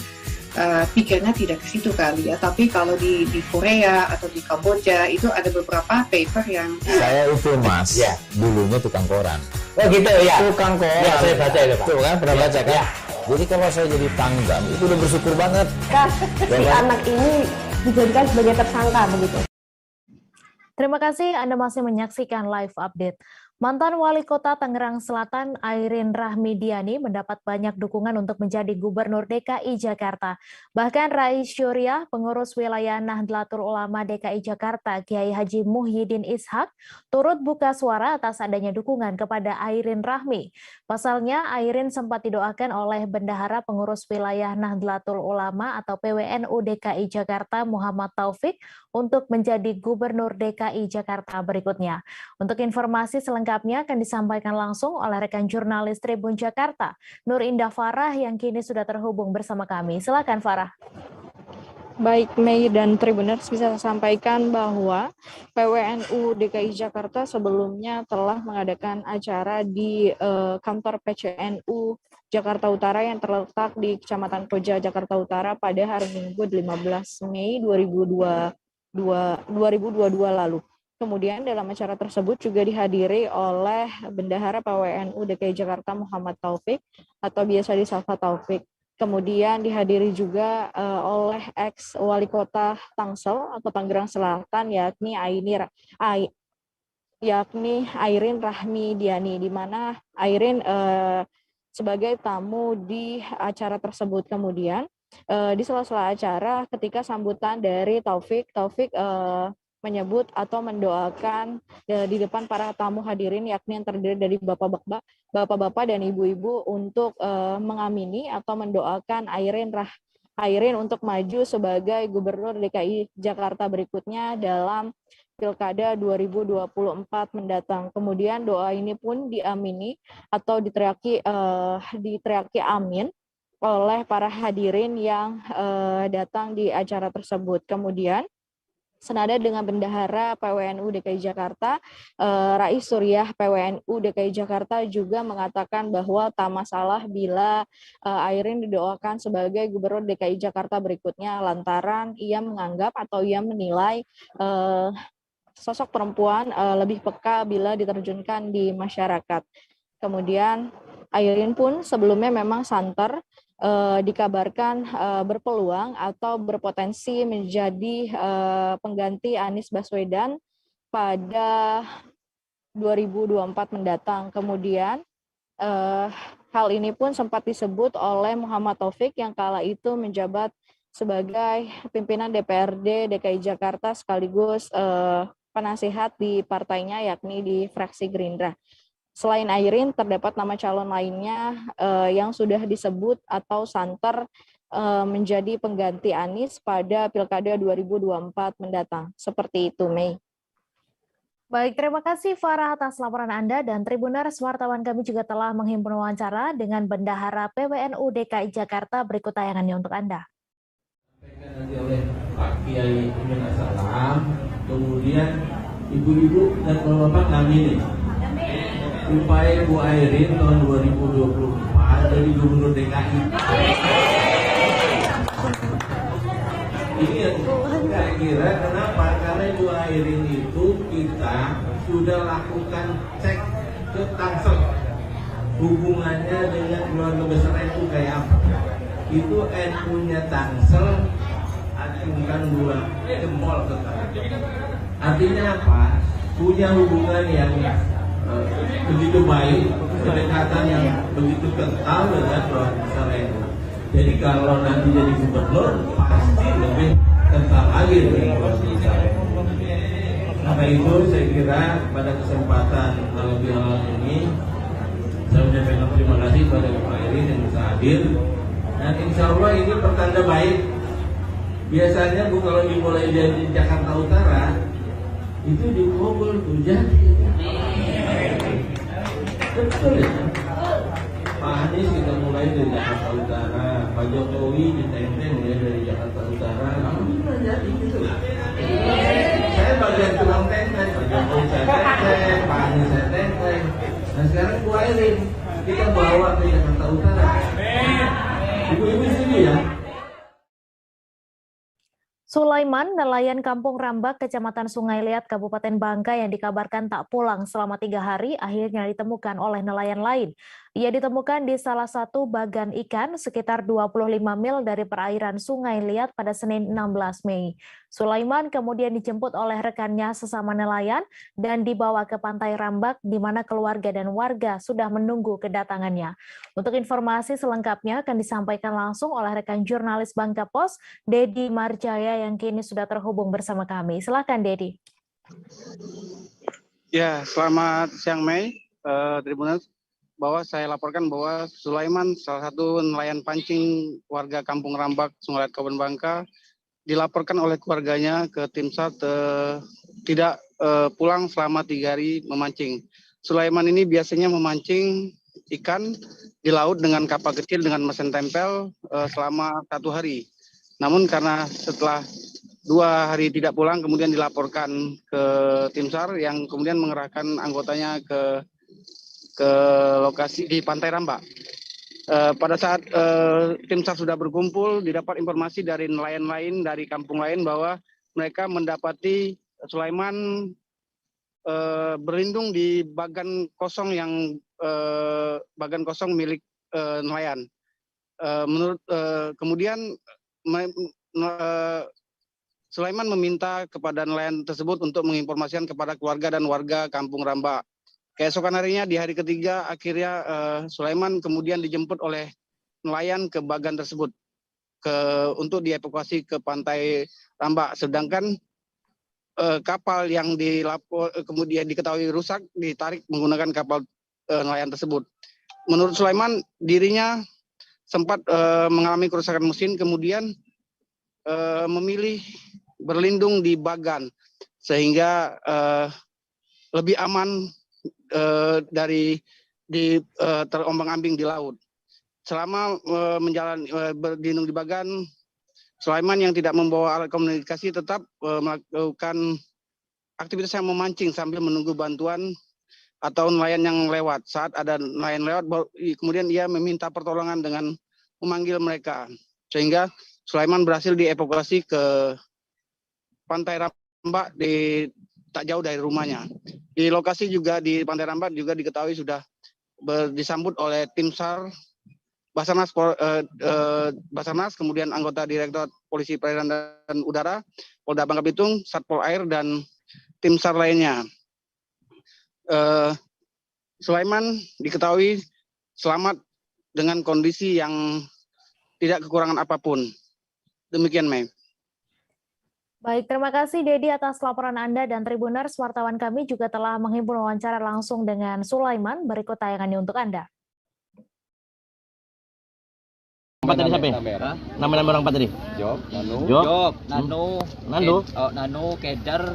pikirnya tidak ke situ kali ya. Tapi kalau di Korea atau di Kamboja itu ada beberapa paper yang Saya itu Mas, dulunya tukang koran. Oh gitu ya. Tukang koran. Ya, saya baca itu Pak. Tuh kan, pernah baca kan? Jadi kalau saya jadi tanggam, itu udah bersyukur banget. Si anak ini dijadikan sebagai tersangka begitu. Terima kasih Anda masih menyaksikan live update. Mantan Wali Kota Tangerang Selatan Airin Rahmidiani mendapat banyak dukungan untuk menjadi Gubernur DKI Jakarta. Bahkan Rais Syuriah, pengurus wilayah Nahdlatul Ulama DKI Jakarta, Kiai Haji Muhyiddin Ishak, turut buka suara atas adanya dukungan kepada Airin Rahmi. Pasalnya, Airin sempat didoakan oleh Bendahara Pengurus Wilayah Nahdlatul Ulama atau PWNU DKI Jakarta Muhammad Taufik untuk menjadi Gubernur DKI Jakarta berikutnya. Untuk informasi selengkapnya akan disampaikan langsung oleh rekan jurnalis Tribun Jakarta, Nur Indah Farah yang kini sudah terhubung bersama kami. Silakan Farah. Baik, Mei dan Tribuners, bisa saya sampaikan bahwa PWNU DKI Jakarta sebelumnya telah mengadakan acara di kantor PCNU Jakarta Utara yang terletak di Kecamatan Koja, Jakarta Utara pada hari Minggu 15 Mei 2022 lalu. Kemudian dalam acara tersebut juga dihadiri oleh Bendahara PWNU DKI Jakarta Muhammad Taufik atau biasa disapa Taufik. Kemudian dihadiri juga oleh ex wali kota Tangsel atau Tangerang Selatan yakni Airin Rahmidiani, di mana Airin sebagai tamu di acara tersebut. Kemudian di sela-sela acara ketika sambutan dari Taufik menyebut atau mendoakan di depan para tamu hadirin yakni yang terdiri dari bapak-bapak dan ibu-ibu untuk mengamini atau mendoakan Airin untuk maju sebagai Gubernur DKI Jakarta berikutnya dalam Pilkada 2024 mendatang. Kemudian doa ini pun diamini atau diteriaki amin oleh para hadirin yang datang di acara tersebut. Kemudian senada dengan Bendahara PWNU DKI Jakarta, Rais Syuriah PWNU DKI Jakarta juga mengatakan bahwa tak masalah bila Airin didoakan sebagai Gubernur DKI Jakarta berikutnya lantaran ia menganggap atau ia menilai sosok perempuan lebih peka bila diterjunkan di masyarakat. Kemudian Airin pun sebelumnya memang santer dikabarkan berpeluang atau berpotensi menjadi pengganti Anies Baswedan pada 2024 mendatang. Kemudian hal ini pun sempat disebut oleh Muhammad Taufik yang kala itu menjabat sebagai pimpinan DPRD DKI Jakarta sekaligus penasihat di partainya yakni di fraksi Gerindra. Selain Airin, terdapat nama calon lainnya yang sudah disebut atau santer menjadi pengganti Anies pada Pilkada 2024 mendatang. Seperti itu, Mei. Baik, terima kasih Farah atas laporan Anda dan Tribuners wartawan kami juga telah menghimpun wawancara dengan Bendahara PWNU DKI Jakarta. Berikut tayangannya untuk Anda. Nanti oleh Pak Kiai Salam, kemudian ibu-ibu dan bapak-bapak kami nih, upaya Bu Airin tahun 2024 jadi Gubernur DKI. Ini kira-kira kenapa? Karena Bu Airin itu kita sudah lakukan cek ke Tangsel, hubungannya dengan keluarga besar NU kayak apa. Itu NU-nya Tangsel acungkan 2 jempol ke tangan. Artinya apa? Punya hubungan yang begitu baik, kedekatan yang begitu kental dengan keluarga besar NU. Jadi kalau nanti jadi gubernur pasti lebih kental lagi dengan keluarga besar NU. Karena itu saya kira pada kesempatan lebih awal ini saya menyampaikan terima kasih kepada Pak Airin yang bisa hadir. Dan insya Allah ini pertanda baik. Biasanya Bu kalau dimulai dari Jakarta Utara itu dikubur tuh jadi. Betul ya. Pak Anies kita mulai dari Jakarta Utara, Pak Jokowi ditenteng mulai dari Jakarta Utara. Alhamdulillah jadi gitu. Saya bagian tukang tenteng, Pak Jokowi saya tenteng, Pak Anies saya tenteng. Nah sekarang Bu Airin kita bawa ke Jakarta Utara. Ibu-ibu setuju ya? Sulaiman, nelayan Kampung Rambak, Kecamatan Sungai Liat, Kabupaten Bangka yang dikabarkan tak pulang selama 3 hari, akhirnya ditemukan oleh nelayan lain. Ia ditemukan di salah satu bagan ikan sekitar 25 mil dari perairan Sungai Liat pada Senin 16 Mei. Sulaiman kemudian dijemput oleh rekannya sesama nelayan dan dibawa ke Pantai Rambak di mana keluarga dan warga sudah menunggu kedatangannya. Untuk informasi selengkapnya akan disampaikan langsung oleh rekan jurnalis Bangka Pos, Dedi Marjaya yang kini sudah terhubung bersama kami. Silakan Dedi. Ya, selamat siang Mei, Tribuners. Bahwa saya laporkan bahwa Sulaiman, salah satu nelayan pancing warga Kampung Rambak, Sungai Liat, Kabupaten Bangka, dilaporkan oleh keluarganya ke tim SAR tidak pulang selama 3 hari memancing. Sulaiman ini biasanya memancing ikan di laut dengan kapal kecil dengan mesin tempel selama 1 hari. Namun karena setelah 2 hari tidak pulang, kemudian dilaporkan ke tim SAR yang kemudian mengerahkan anggotanya ke lokasi di Pantai Rambak. Pada saat tim SAR sudah berkumpul, didapat informasi dari nelayan lain, dari kampung lain bahwa mereka mendapati Sulaiman berlindung di bagan kosong milik nelayan. Kemudian Sulaiman meminta kepada nelayan tersebut untuk menginformasikan kepada keluarga dan warga Kampung Rambak. Keesokan harinya di hari ketiga akhirnya Sulaiman kemudian dijemput oleh nelayan ke bagan tersebut untuk dievakuasi ke Pantai Rambak. Sedangkan kapal yang kemudian diketahui rusak ditarik menggunakan kapal nelayan tersebut. Menurut Sulaiman, dirinya sempat mengalami kerusakan mesin, kemudian memilih berlindung di bagan sehingga lebih aman dari terombang-ambing di laut. Selama berlindung di bagan, Sulaiman yang tidak membawa alat komunikasi tetap melakukan aktivitas yang memancing sambil menunggu bantuan atau nelayan yang lewat. Saat ada nelayan lewat, kemudian ia meminta pertolongan dengan memanggil mereka. Sehingga Sulaiman berhasil dievakuasi ke Pantai Rambak tak jauh dari rumahnya. Di lokasi juga di Pantai Rambak juga diketahui sudah disambut oleh tim SAR, Basarnas, kemudian anggota Direktorat Polisi Perairan dan Udara, Polda Bangka Belitung, Satpol Air, dan tim SAR lainnya. Sulaiman diketahui selamat dengan kondisi yang tidak kekurangan apapun. Demikian, Mei. Baik, terima kasih Dedi atas laporan Anda dan Tribuners. Wartawan kami juga telah menghimpun wawancara langsung dengan Sulaiman. Berikut tayangannya untuk Anda. Empat tadi siapa? Nama-nama orang empat tadi? Job, Nano, Job, Nano, Kedar,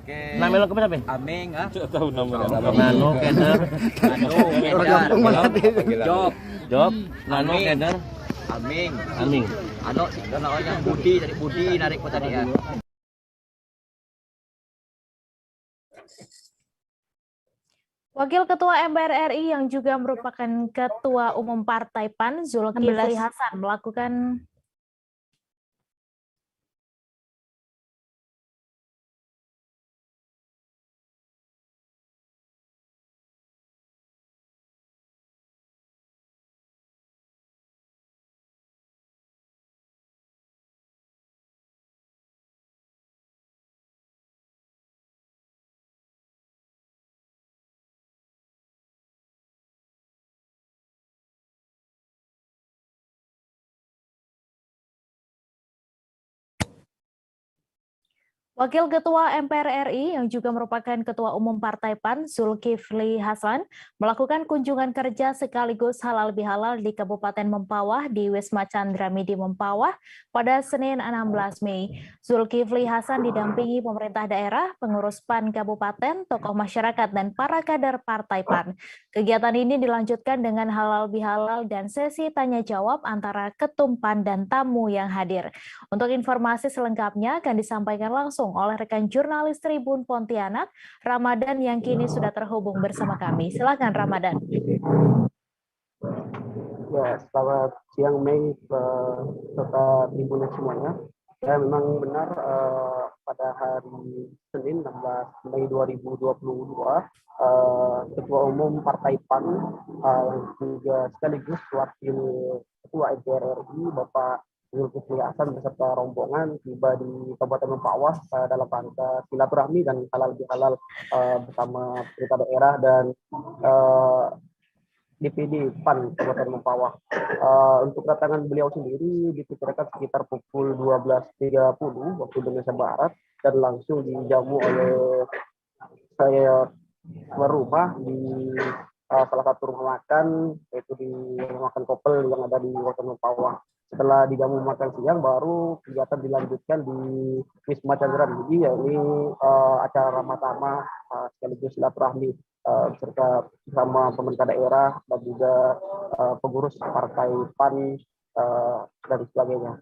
Oke. Nama lengkap siapa? Aming, ah. Tidak tahu namanya. Nano Keder. Job. Nano Keder. Aming. Ano yang Budi dari Budi narik ko tadi ya. Wakil Ketua MPR RI yang juga merupakan Ketua Umum Partai PAN, Zulkifli Hasan, melakukan Wakil Ketua MPR RI yang juga merupakan Ketua Umum Partai PAN, Zulkifli Hasan, melakukan kunjungan kerja sekaligus halal bihalal di Kabupaten Mempawah di Wisma Chandramidi Mempawah pada Senin 16 Mei. Zulkifli Hasan didampingi pemerintah daerah, pengurus PAN Kabupaten, tokoh masyarakat, dan para kader Partai PAN. Kegiatan ini dilanjutkan dengan halal bihalal dan sesi tanya-jawab antara Ketum PAN dan tamu yang hadir. Untuk informasi selengkapnya akan disampaikan langsung oleh rekan jurnalis Tribun Pontianak, Ramadan, yang kini sudah terhubung bersama kami. Silakan Ramadan. Ya, selamat siang Mei serta Tribunet semuanya. Ya, memang benar pada hari Senin 16 Mei 2022 Ketua Umum Partai PAN yang juga sekaligus Wakil Ketua MPR RI Bapak Zulkifli Hasan beserta rombongan tiba di Kabupaten Mempawah dalam rangka silaturahmi dan halal bihalal bersama pemerintah daerah dan DPD PAN Kabupaten Mempawah. Untuk kedatangan beliau sendiri diperkirakan sekitar pukul 12.30 waktu Indonesia Barat dan langsung dijamu oleh saya rumah di salah satu rumah makan, yaitu di rumah makan Kopel yang ada di Kabupaten Mempawah. Setelah dijamu makan siang, baru kegiatan dilanjutkan di Wisma Chandramidi, yakni acara ramah-tamah sekaligus silaturahmi bersama pemerintah daerah dan juga pengurus partai PAN dan sebagainya.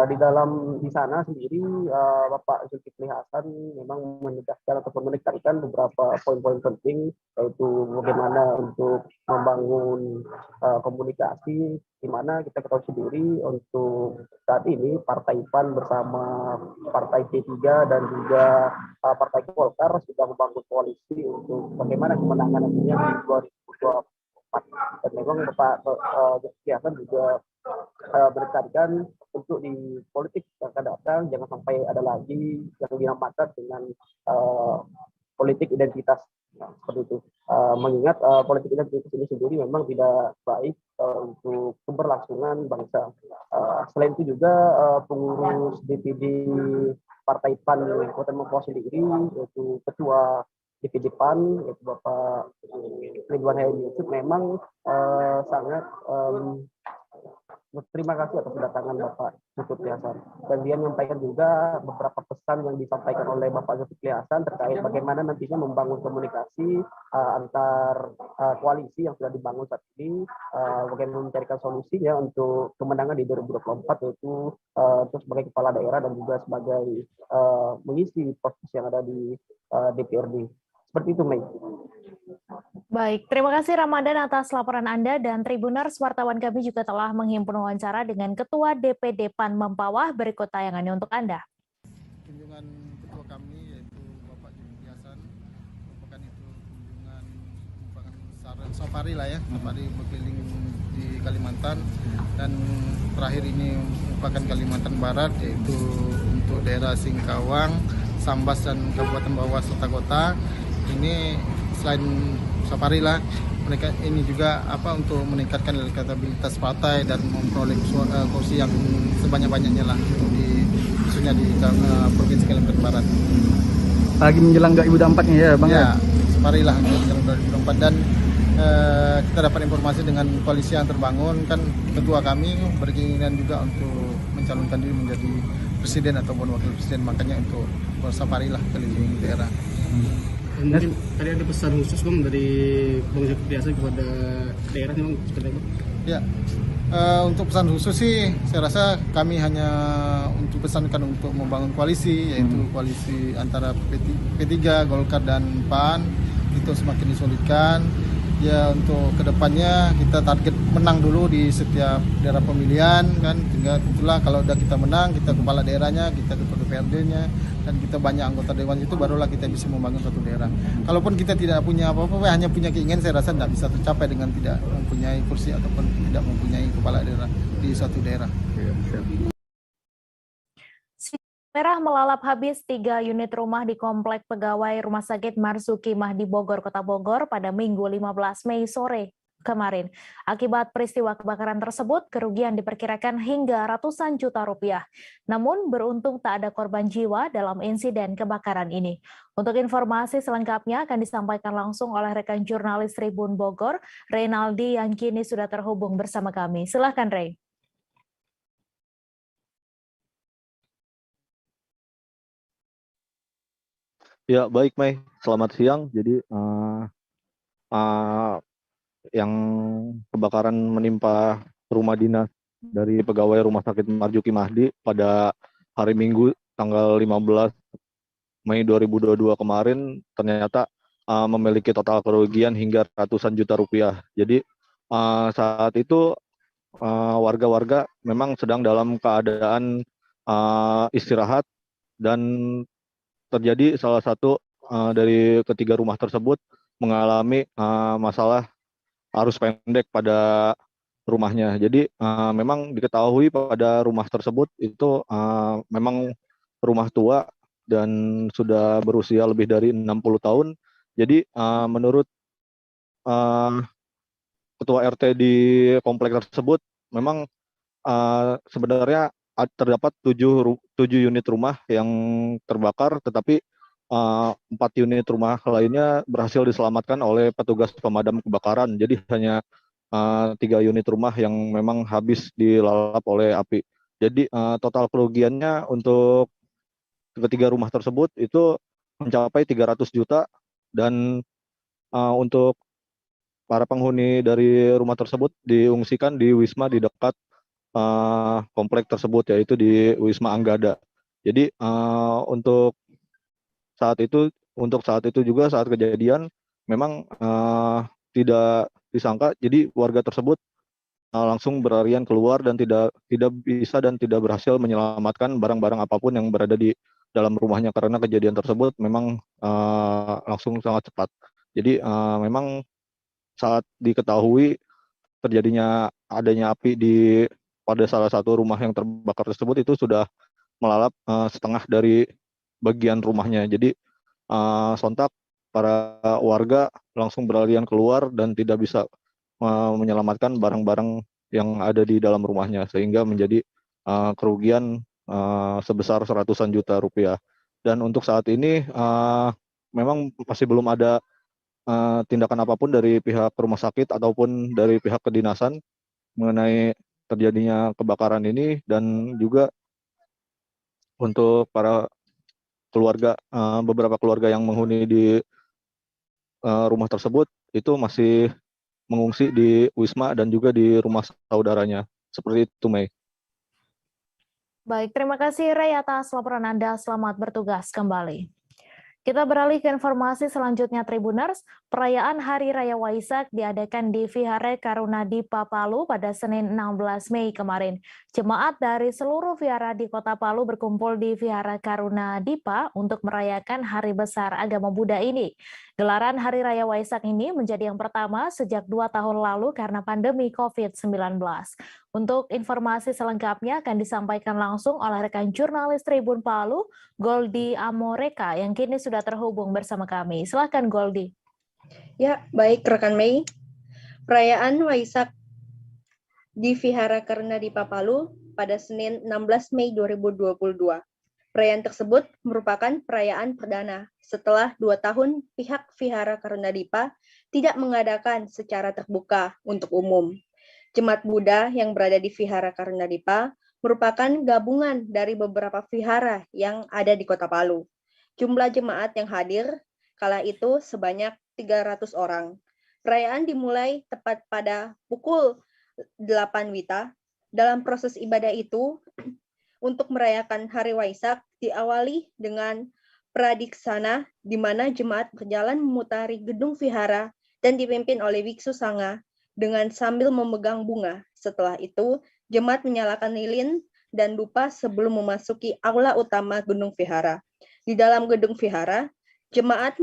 Di sana sendiri Bapak Zulkifli Hasan memang menegaskan ataupun menekankan beberapa poin-poin penting, yaitu bagaimana untuk membangun komunikasi, di mana kita ketahui sendiri untuk saat ini Partai PAN bersama Partai P3 dan juga Partai Golkar sudah membangun koalisi untuk bagaimana kemenangan nantinya di 2024. Dan memang Bapak Zulkifli Hasan juga menekankan untuk di politik yang akan datang jangan sampai ada lagi yang dinamakan dengan politik identitas, seperti itu. Mengingat politik identitas ini sendiri memang tidak baik untuk keberlangsungan bangsa. Selain itu juga pengurus DPD Partai PAN Kabupaten Mempawah sendiri, yaitu Ketua DPD PAN, yaitu Bapak Ridwan Helmi Yusuf, memang sangat berterima kasih atas kedatangan Bapak Zulkifli Hasan. Dan dia menyampaikan juga beberapa pesan yang disampaikan oleh Bapak Zulkifli Hasan terkait bagaimana nantinya membangun komunikasi antar koalisi yang sudah dibangun saat ini, bagaimana mencarikan solusi ya untuk kemenangan di 2024, yaitu terus sebagai kepala daerah dan juga sebagai mengisi posisi yang ada di DPRD. Seperti itu, Mei. Baik, terima kasih Ramadan atas laporan Anda, dan Tribuners, wartawan kami juga telah menghimpun wawancara dengan Ketua DPD PAN Mempawah. Berikut tayangannya untuk Anda. Kunjungan ketua kami yaitu Bapak Zulkifli Hasan merupakan kunjungan safari lah ya, safari berkeliling di Kalimantan, dan terakhir ini merupakan Kalimantan Barat, yaitu untuk daerah Singkawang, Sambas, dan Kabupaten Bawah serta kota. Ini selain safari lah, mereka ini juga untuk meningkatkan elektabilitas partai dan memperoleh kursi yang sebanyak-banyaknya lah khususnya di Provinsi Kalimantan Barat. Lagi menjelang 2024 nih ya Bang ya? Safari lah menjelang 2024, dan kita dapat informasi dengan koalisi yang terbangun, kan ketua kami berkeinginan juga untuk mencalonkan diri menjadi presiden ataupun wakil presiden, makanya untuk bersafari lah keliling daerah. Mungkin tadi ada pesan khusus Bang dari Bang Zulkifli kepada daerah memang seperti apa? Ya, untuk pesan khusus sih saya rasa kami hanya untuk pesankan untuk membangun koalisi, yaitu koalisi antara P3, Golkar dan PAN itu semakin disolidkan. Ya, untuk kedepannya kita target menang dulu di setiap daerah pemilihan kan, sehingga itulah kalau udah kita menang, kita kepala daerahnya, kita ketua DPRD-nya, dan kita banyak anggota dewan, itu barulah kita bisa membangun suatu daerah. Kalaupun kita tidak punya apa-apa, hanya punya keinginan, saya rasa tidak bisa tercapai dengan tidak mempunyai kursi ataupun tidak mempunyai kepala daerah di suatu daerah. Merah melalap habis 3 unit rumah di Komplek Pegawai Rumah Sakit Marzuki Mahdi Bogor, Kota Bogor pada Minggu 15 Mei sore kemarin. Akibat peristiwa kebakaran tersebut, kerugian diperkirakan hingga ratusan juta rupiah. Namun beruntung tak ada korban jiwa dalam insiden kebakaran ini. Untuk informasi selengkapnya akan disampaikan langsung oleh rekan jurnalis Tribun Bogor, Reynaldi, yang kini sudah terhubung bersama kami. Silahkan, Rey. Ya, baik, Mei. Selamat siang. Jadi, yang kebakaran menimpa rumah dinas dari pegawai Rumah Sakit Marzuki Mahdi pada hari Minggu tanggal 15 Mei 2022 kemarin ternyata memiliki total kerugian hingga ratusan juta rupiah. Jadi, saat itu warga-warga memang sedang dalam keadaan istirahat dan terjadi salah satu dari ketiga rumah tersebut mengalami masalah arus pendek pada rumahnya. Jadi memang diketahui pada rumah tersebut itu memang rumah tua dan sudah berusia lebih dari 60 tahun. Jadi menurut Ketua RT di komplek tersebut memang sebenarnya terdapat 7 unit rumah yang terbakar, tetapi 4 unit rumah lainnya berhasil diselamatkan oleh petugas pemadam kebakaran. Jadi hanya 3 unit rumah yang memang habis dilalap oleh api. Jadi total kerugiannya untuk ketiga rumah tersebut itu mencapai 300 juta dan untuk para penghuni dari rumah tersebut diungsikan di Wisma di dekat komplek tersebut, yaitu di Wisma Anggada. Jadi untuk saat itu juga saat kejadian memang tidak disangka, jadi warga tersebut langsung berlarian keluar dan tidak bisa dan tidak berhasil menyelamatkan barang-barang apapun yang berada di dalam rumahnya karena kejadian tersebut memang langsung sangat cepat. Jadi memang saat diketahui terjadinya adanya api pada salah satu rumah yang terbakar tersebut, itu sudah melalap setengah dari bagian rumahnya. Jadi sontak para warga langsung berlarian keluar dan tidak bisa menyelamatkan barang-barang yang ada di dalam rumahnya, sehingga menjadi kerugian sebesar ratusan juta rupiah. Dan untuk saat ini memang masih belum ada tindakan apapun dari pihak rumah sakit ataupun dari pihak kedinasan mengenai terjadinya kebakaran ini, dan juga untuk para keluarga, beberapa keluarga yang menghuni di rumah tersebut itu masih mengungsi di Wisma dan juga di rumah saudaranya. Seperti itu, Mei. Baik, terima kasih Ray atas laporan Anda. Selamat bertugas kembali. Kita beralih ke informasi selanjutnya, Tribuners. Perayaan Hari Raya Waisak diadakan di Vihara Karuna Dipa Palu pada Senin 16 Mei kemarin. Jemaat dari seluruh vihara di Kota Palu berkumpul di Vihara Karuna Dipa untuk merayakan Hari Besar Agama Buddha ini. Gelaran Hari Raya Waisak ini menjadi yang pertama sejak 2 tahun lalu karena pandemi COVID-19. Untuk informasi selengkapnya akan disampaikan langsung oleh rekan jurnalis Tribun Palu, Goldi Amoreka, yang kini sudah terhubung bersama kami. Silakan, Goldi. Ya, baik rekan Mei. Perayaan Waisak di Vihara Karuna Dipa Palu pada Senin 16 Mei 2022. Perayaan tersebut merupakan perayaan perdana setelah 2 tahun pihak Vihara Karuna Dipa tidak mengadakan secara terbuka untuk umum. Jemaat Buddha yang berada di Vihara Karuna Dipa merupakan gabungan dari beberapa vihara yang ada di Kota Palu. Jumlah jemaat yang hadir kala itu sebanyak 300 orang. Perayaan dimulai tepat pada pukul 8 WITA. Dalam proses ibadah itu, untuk merayakan Hari Waisak diawali dengan pradiksana, di mana jemaat berjalan memutari gedung vihara dan dipimpin oleh biksu sangha dengan sambil memegang bunga. Setelah itu, jemaat menyalakan lilin dan dupa sebelum memasuki aula utama gedung vihara. Di dalam gedung vihara, jemaat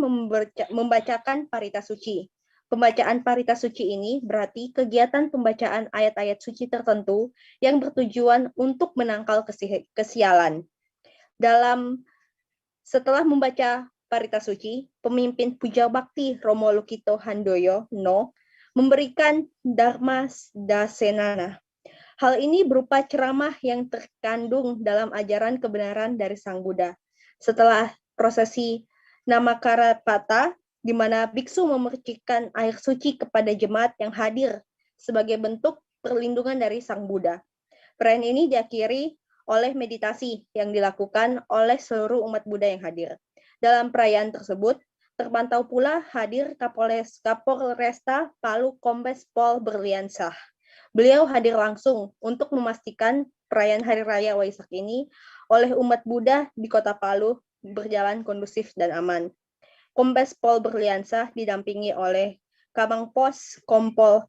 membacakan parita suci. Pembacaan parita suci ini berarti kegiatan pembacaan ayat-ayat suci tertentu yang bertujuan untuk menangkal kesialan. Setelah membaca parita suci, pemimpin Puja Bakti Romo Lukito Handoyo memberikan Dharma Dasenana. Hal ini berupa ceramah yang terkandung dalam ajaran kebenaran dari Sang Buddha. Setelah prosesi Namakarapata, di mana biksu memercikan air suci kepada jemaat yang hadir sebagai bentuk perlindungan dari Sang Buddha. Perayaan ini diakhiri oleh meditasi yang dilakukan oleh seluruh umat Buddha yang hadir. Dalam perayaan tersebut, terpantau pula hadir Kapolresta Palu Kombes Pol Berliansah. Beliau hadir langsung untuk memastikan perayaan Hari Raya Waisak ini oleh umat Buddha di Kota Palu berjalan kondusif dan aman. Kombes Pol Berliansah didampingi oleh Kabang Pos Kompol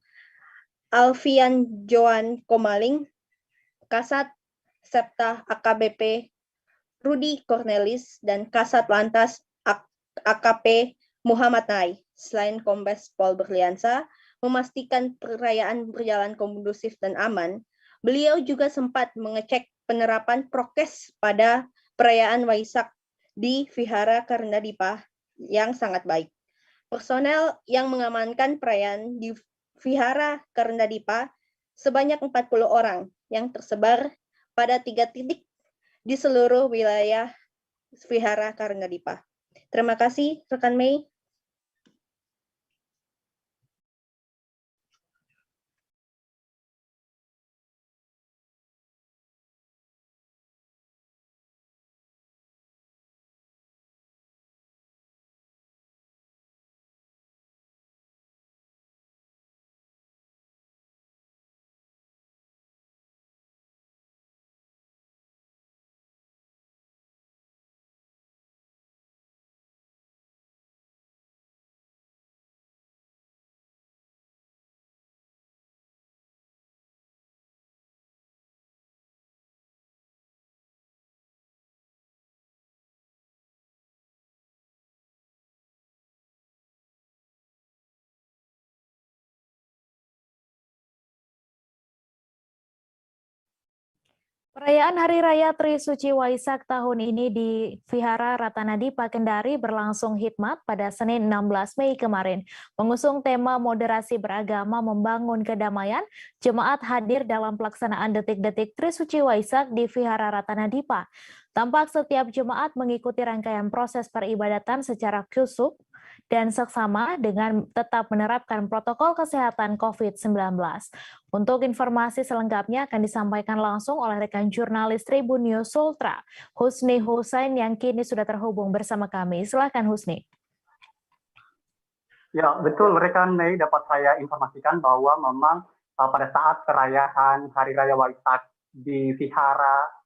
Alfian Joan Komaling, Kasat Septa AKBP Rudi Cornelis, dan Kasat Lantas AKP Muhammad Nai. Selain Kombes Pol Berliansah memastikan perayaan berjalan kondusif dan aman, beliau juga sempat mengecek penerapan prokes pada perayaan Waisak di Vihara Karnadipa yang sangat baik. Personel yang mengamankan perayaan di Vihara Karnadipa sebanyak 40 orang yang tersebar pada 3 titik di seluruh wilayah Vihara Karnadipa. Terima kasih, rekan Mei. Perayaan Hari Raya Trisuci Waisak tahun ini di Vihara Ratanadipa Kendari berlangsung hikmat pada Senin 16 Mei kemarin. Mengusung tema moderasi beragama membangun kedamaian, jemaat hadir dalam pelaksanaan detik-detik Trisuci Waisak di Vihara Ratanadipa. Tampak setiap jemaat mengikuti rangkaian proses peribadatan secara khusyuk dan seksama dengan tetap menerapkan protokol kesehatan COVID-19. Untuk informasi selengkapnya akan disampaikan langsung oleh rekan jurnalis Tribun News Sultra, Husni Husain yang kini sudah terhubung bersama kami. Silakan Husni. Ya, betul rekan Mei, dapat saya informasikan bahwa memang pada saat perayaan Hari Raya Waisak di Vihara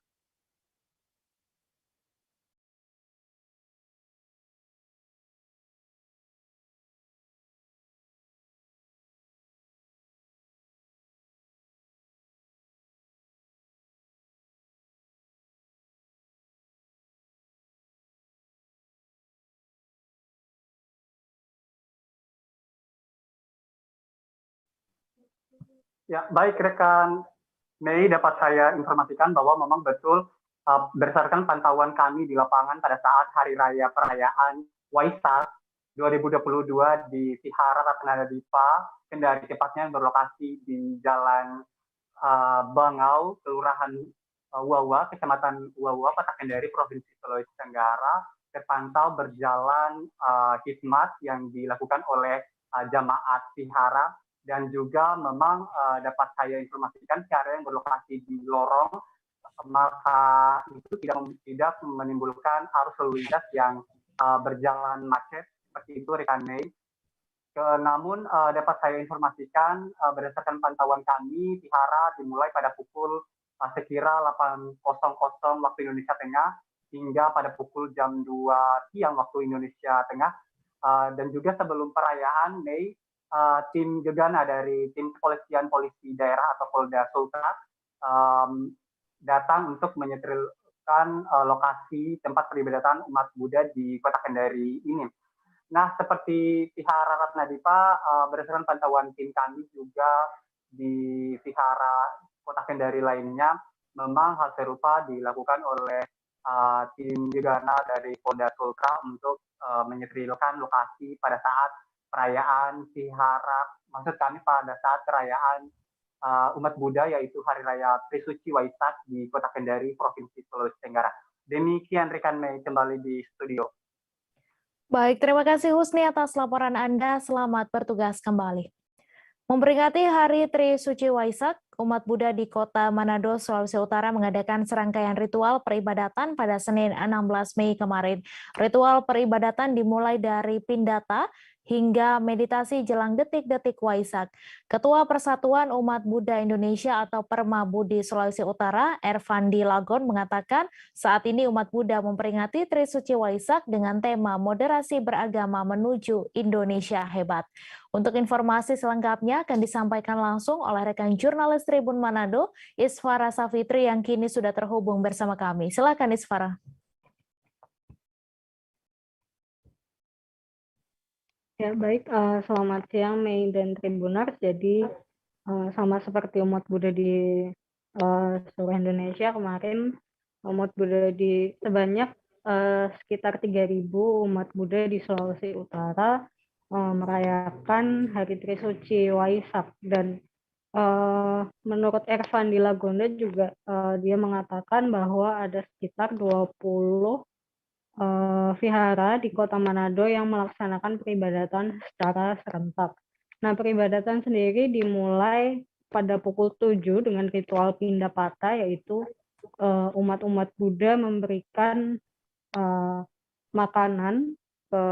Ya, baik rekan Mei, dapat saya informasikan bahwa memang betul berdasarkan pantauan kami di lapangan pada saat Hari Raya Perayaan Waisak 2022 di Vihara Ratanadipa Kendari, tepatnya yang berlokasi di Jalan Bangau, Kelurahan Wawa, Kecamatan Wawa, Kota Kendari, Provinsi Sulawesi Tenggara, terpantau berjalan hikmat yang dilakukan oleh jamaat Vihara. Dan juga memang dapat saya informasikan vihara yang berlokasi di lorong maka itu tidak menimbulkan arus lalu lintas yang berjalan macet seperti itu rekan Mei. Namun dapat saya informasikan berdasarkan pantauan kami, vihara dimulai pada pukul sekira 8.00 waktu Indonesia Tengah hingga pada pukul jam 2 siang waktu Indonesia Tengah. Dan juga sebelum perayaan Mei, tim Gegana dari tim kepolisian polisi daerah atau Polda Sultra datang untuk menyetrilkan lokasi tempat peribadatan umat Buddha di Kota Kendari ini. Nah, seperti Vihara Ratnadipa, berdasarkan pantauan tim kami juga di Vihara Kota Kendari lainnya, memang hal serupa dilakukan oleh tim Gegana dari Polda Sultra untuk menyetrilkan lokasi pada saat perayaan Vihara, maksud kami pada saat perayaan umat Buddha yaitu Hari Raya Trisuci Waisak di Kota Kendari, Provinsi Sulawesi Tenggara. Demikian rekan Mei kembali di studio. Baik, terima kasih Husni atas laporan Anda. Selamat bertugas kembali. Memperingati Hari Trisuci Waisak, umat Buddha di Kota Manado, Sulawesi Utara mengadakan serangkaian ritual peribadatan pada Senin 16 Mei kemarin. Ritual peribadatan dimulai dari pindata hingga meditasi jelang detik-detik Waisak. Ketua Persatuan Umat Buddha Indonesia atau Permabudi Sulawesi Utara, Ervandi Lagon mengatakan saat ini umat Buddha memperingati Trisuci Waisak dengan tema moderasi beragama menuju Indonesia hebat. Untuk informasi selengkapnya akan disampaikan langsung oleh rekan jurnalis Tribun Manado, Isfara Safitri yang kini sudah terhubung bersama kami. Silakan Isfara. Ya baik, selamat siang Mei dan Tribuners. Jadi sama seperti umat Buddha di seluruh Indonesia kemarin, umat Buddha di sebanyak sekitar 3.000 umat Buddha di Sulawesi Utara merayakan Hari Trisuci Waisak. Dan menurut Ervandi Lagonda juga dia mengatakan bahwa ada sekitar 20 vihara di Kota Manado yang melaksanakan peribadatan secara serentak. Nah, peribadatan sendiri dimulai pada pukul 7 dengan ritual pindapata, yaitu umat-umat Buddha memberikan makanan ke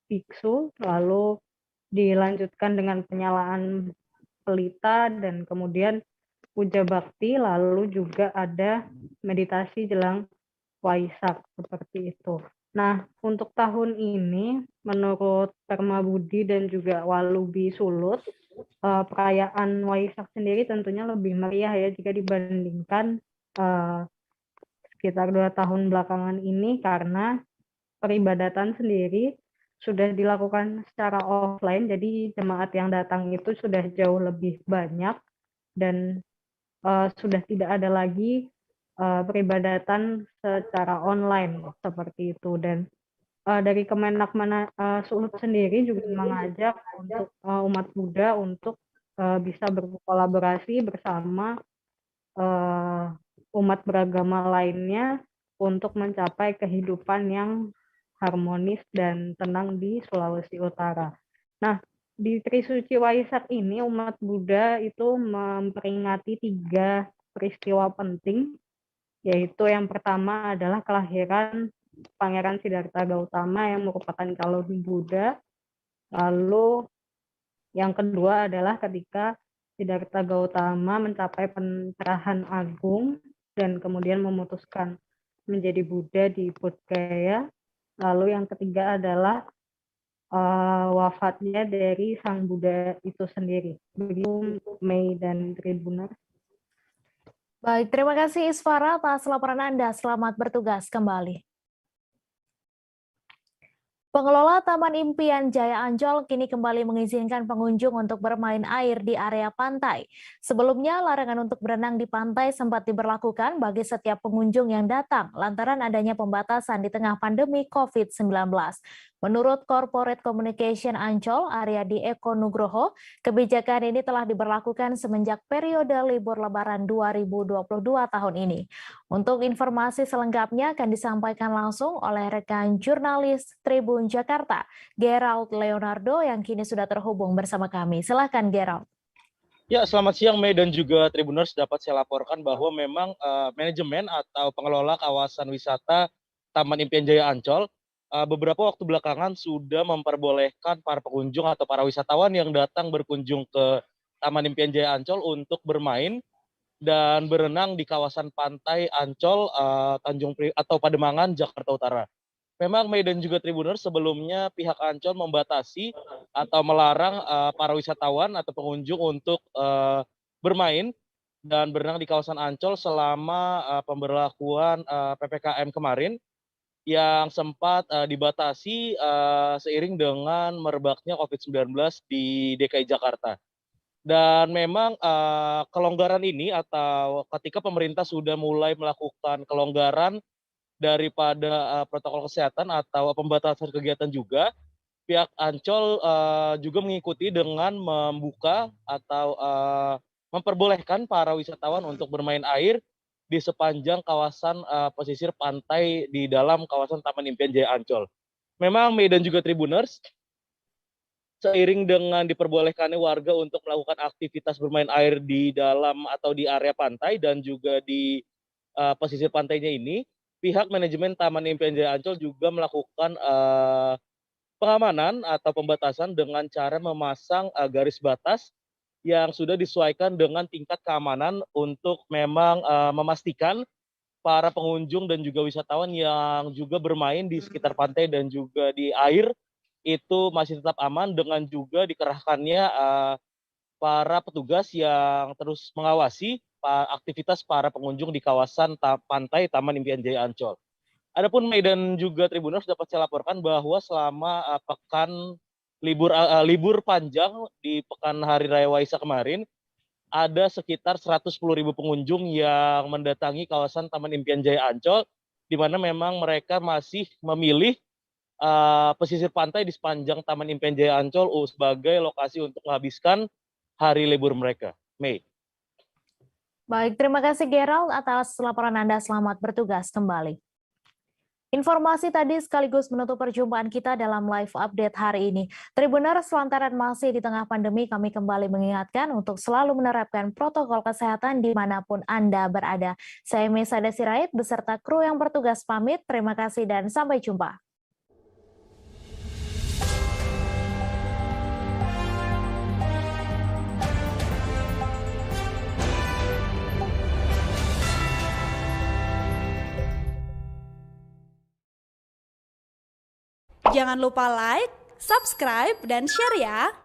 biksu, lalu dilanjutkan dengan penyalaan pelita dan kemudian puja bakti, lalu juga ada meditasi jelang Waisak seperti itu. Nah, untuk tahun ini menurut Permabudi dan juga Walubi Sulut, perayaan Waisak sendiri tentunya lebih meriah ya jika dibandingkan sekitar 2 tahun belakangan ini, karena peribadatan sendiri sudah dilakukan secara offline, jadi jemaat yang datang itu sudah jauh lebih banyak dan sudah tidak ada lagi peribadatan secara online seperti itu. Dan dari Kemenak Sulut sendiri juga mengajak untuk umat Buddha untuk bisa berkolaborasi bersama umat beragama lainnya untuk mencapai kehidupan yang harmonis dan tenang di Sulawesi Utara. Nah, di Trisuci Waisak ini umat Buddha itu memperingati 3 peristiwa penting, yaitu yang pertama adalah kelahiran Pangeran Siddhartha Gautama yang merupakan calon Buddha. Lalu yang kedua adalah ketika Siddhartha Gautama mencapai pencerahan agung dan kemudian memutuskan menjadi Buddha di Bodhgaya. Lalu yang ketiga adalah wafatnya dari Sang Buddha itu sendiri. Begitu Mei dan Tribuners. Baik, terima kasih Isfara atas laporan Anda. Selamat bertugas kembali. Pengelola Taman Impian Jaya Ancol kini kembali mengizinkan pengunjung untuk bermain air di area pantai. Sebelumnya, larangan untuk berenang di pantai sempat diberlakukan bagi setiap pengunjung yang datang lantaran adanya pembatasan di tengah pandemi COVID-19. Menurut Corporate Communication Ancol, Aryadi Eko Nugroho, kebijakan ini telah diberlakukan semenjak periode libur Lebaran 2022 tahun ini. Untuk informasi selengkapnya akan disampaikan langsung oleh rekan jurnalis Tribun Jakarta, Gerald Leonardo yang kini sudah terhubung bersama kami. Silakan Gerald. Ya, selamat siang Mei dan juga Tribuners. Dapat saya laporkan bahwa memang manajemen atau pengelola kawasan wisata Taman Impian Jaya Ancol beberapa waktu belakangan sudah memperbolehkan para pengunjung atau para wisatawan yang datang berkunjung ke Taman Impian Jaya Ancol untuk bermain dan berenang di kawasan pantai Ancol, Tanjung Priok atau Pademangan, Jakarta Utara. Memang Mei dan juga Tribuners, sebelumnya pihak Ancol membatasi atau melarang para wisatawan atau pengunjung untuk bermain dan berenang di kawasan Ancol selama pemberlakuan PPKM kemarin yang sempat dibatasi seiring dengan merebaknya COVID-19 di DKI Jakarta. Dan memang kelonggaran ini atau ketika pemerintah sudah mulai melakukan kelonggaran daripada protokol kesehatan atau pembatasan kegiatan juga, pihak Ancol juga mengikuti dengan membuka atau memperbolehkan para wisatawan untuk bermain air di sepanjang kawasan pesisir pantai di dalam kawasan Taman Impian Jaya Ancol. Memang Mei dan juga Tribuners, seiring dengan diperbolehkannya warga untuk melakukan aktivitas bermain air di dalam atau di area pantai dan juga di pesisir pantainya ini, pihak manajemen Taman Impian Jaya Ancol juga melakukan pengamanan atau pembatasan dengan cara memasang garis batas yang sudah disesuaikan dengan tingkat keamanan untuk memang memastikan para pengunjung dan juga wisatawan yang juga bermain di sekitar pantai dan juga di air itu masih tetap aman, dengan juga dikerahkannya para petugas yang terus mengawasi aktivitas para pengunjung di kawasan pantai Taman Impian Jaya Ancol. Adapun Mei dan juga Tribuners, dapat saya laporkan bahwa selama pekan libur panjang di pekan Hari Raya Waisak kemarin, ada sekitar 110.000 pengunjung yang mendatangi kawasan Taman Impian Jaya Ancol, di mana memang mereka masih memilih pesisir pantai di sepanjang Taman Impian Jaya Ancol sebagai lokasi untuk menghabiskan hari libur mereka. Mei. Baik, terima kasih Gerald atas laporan Anda. Selamat bertugas kembali. Informasi tadi sekaligus menutup perjumpaan kita dalam live update hari ini. Tribuners, lantaran masih di tengah pandemi, kami kembali mengingatkan untuk selalu menerapkan protokol kesehatan dimanapun Anda berada. Saya Mesada Sirait beserta kru yang bertugas pamit. Terima kasih dan sampai jumpa. Jangan lupa like, subscribe, dan share ya!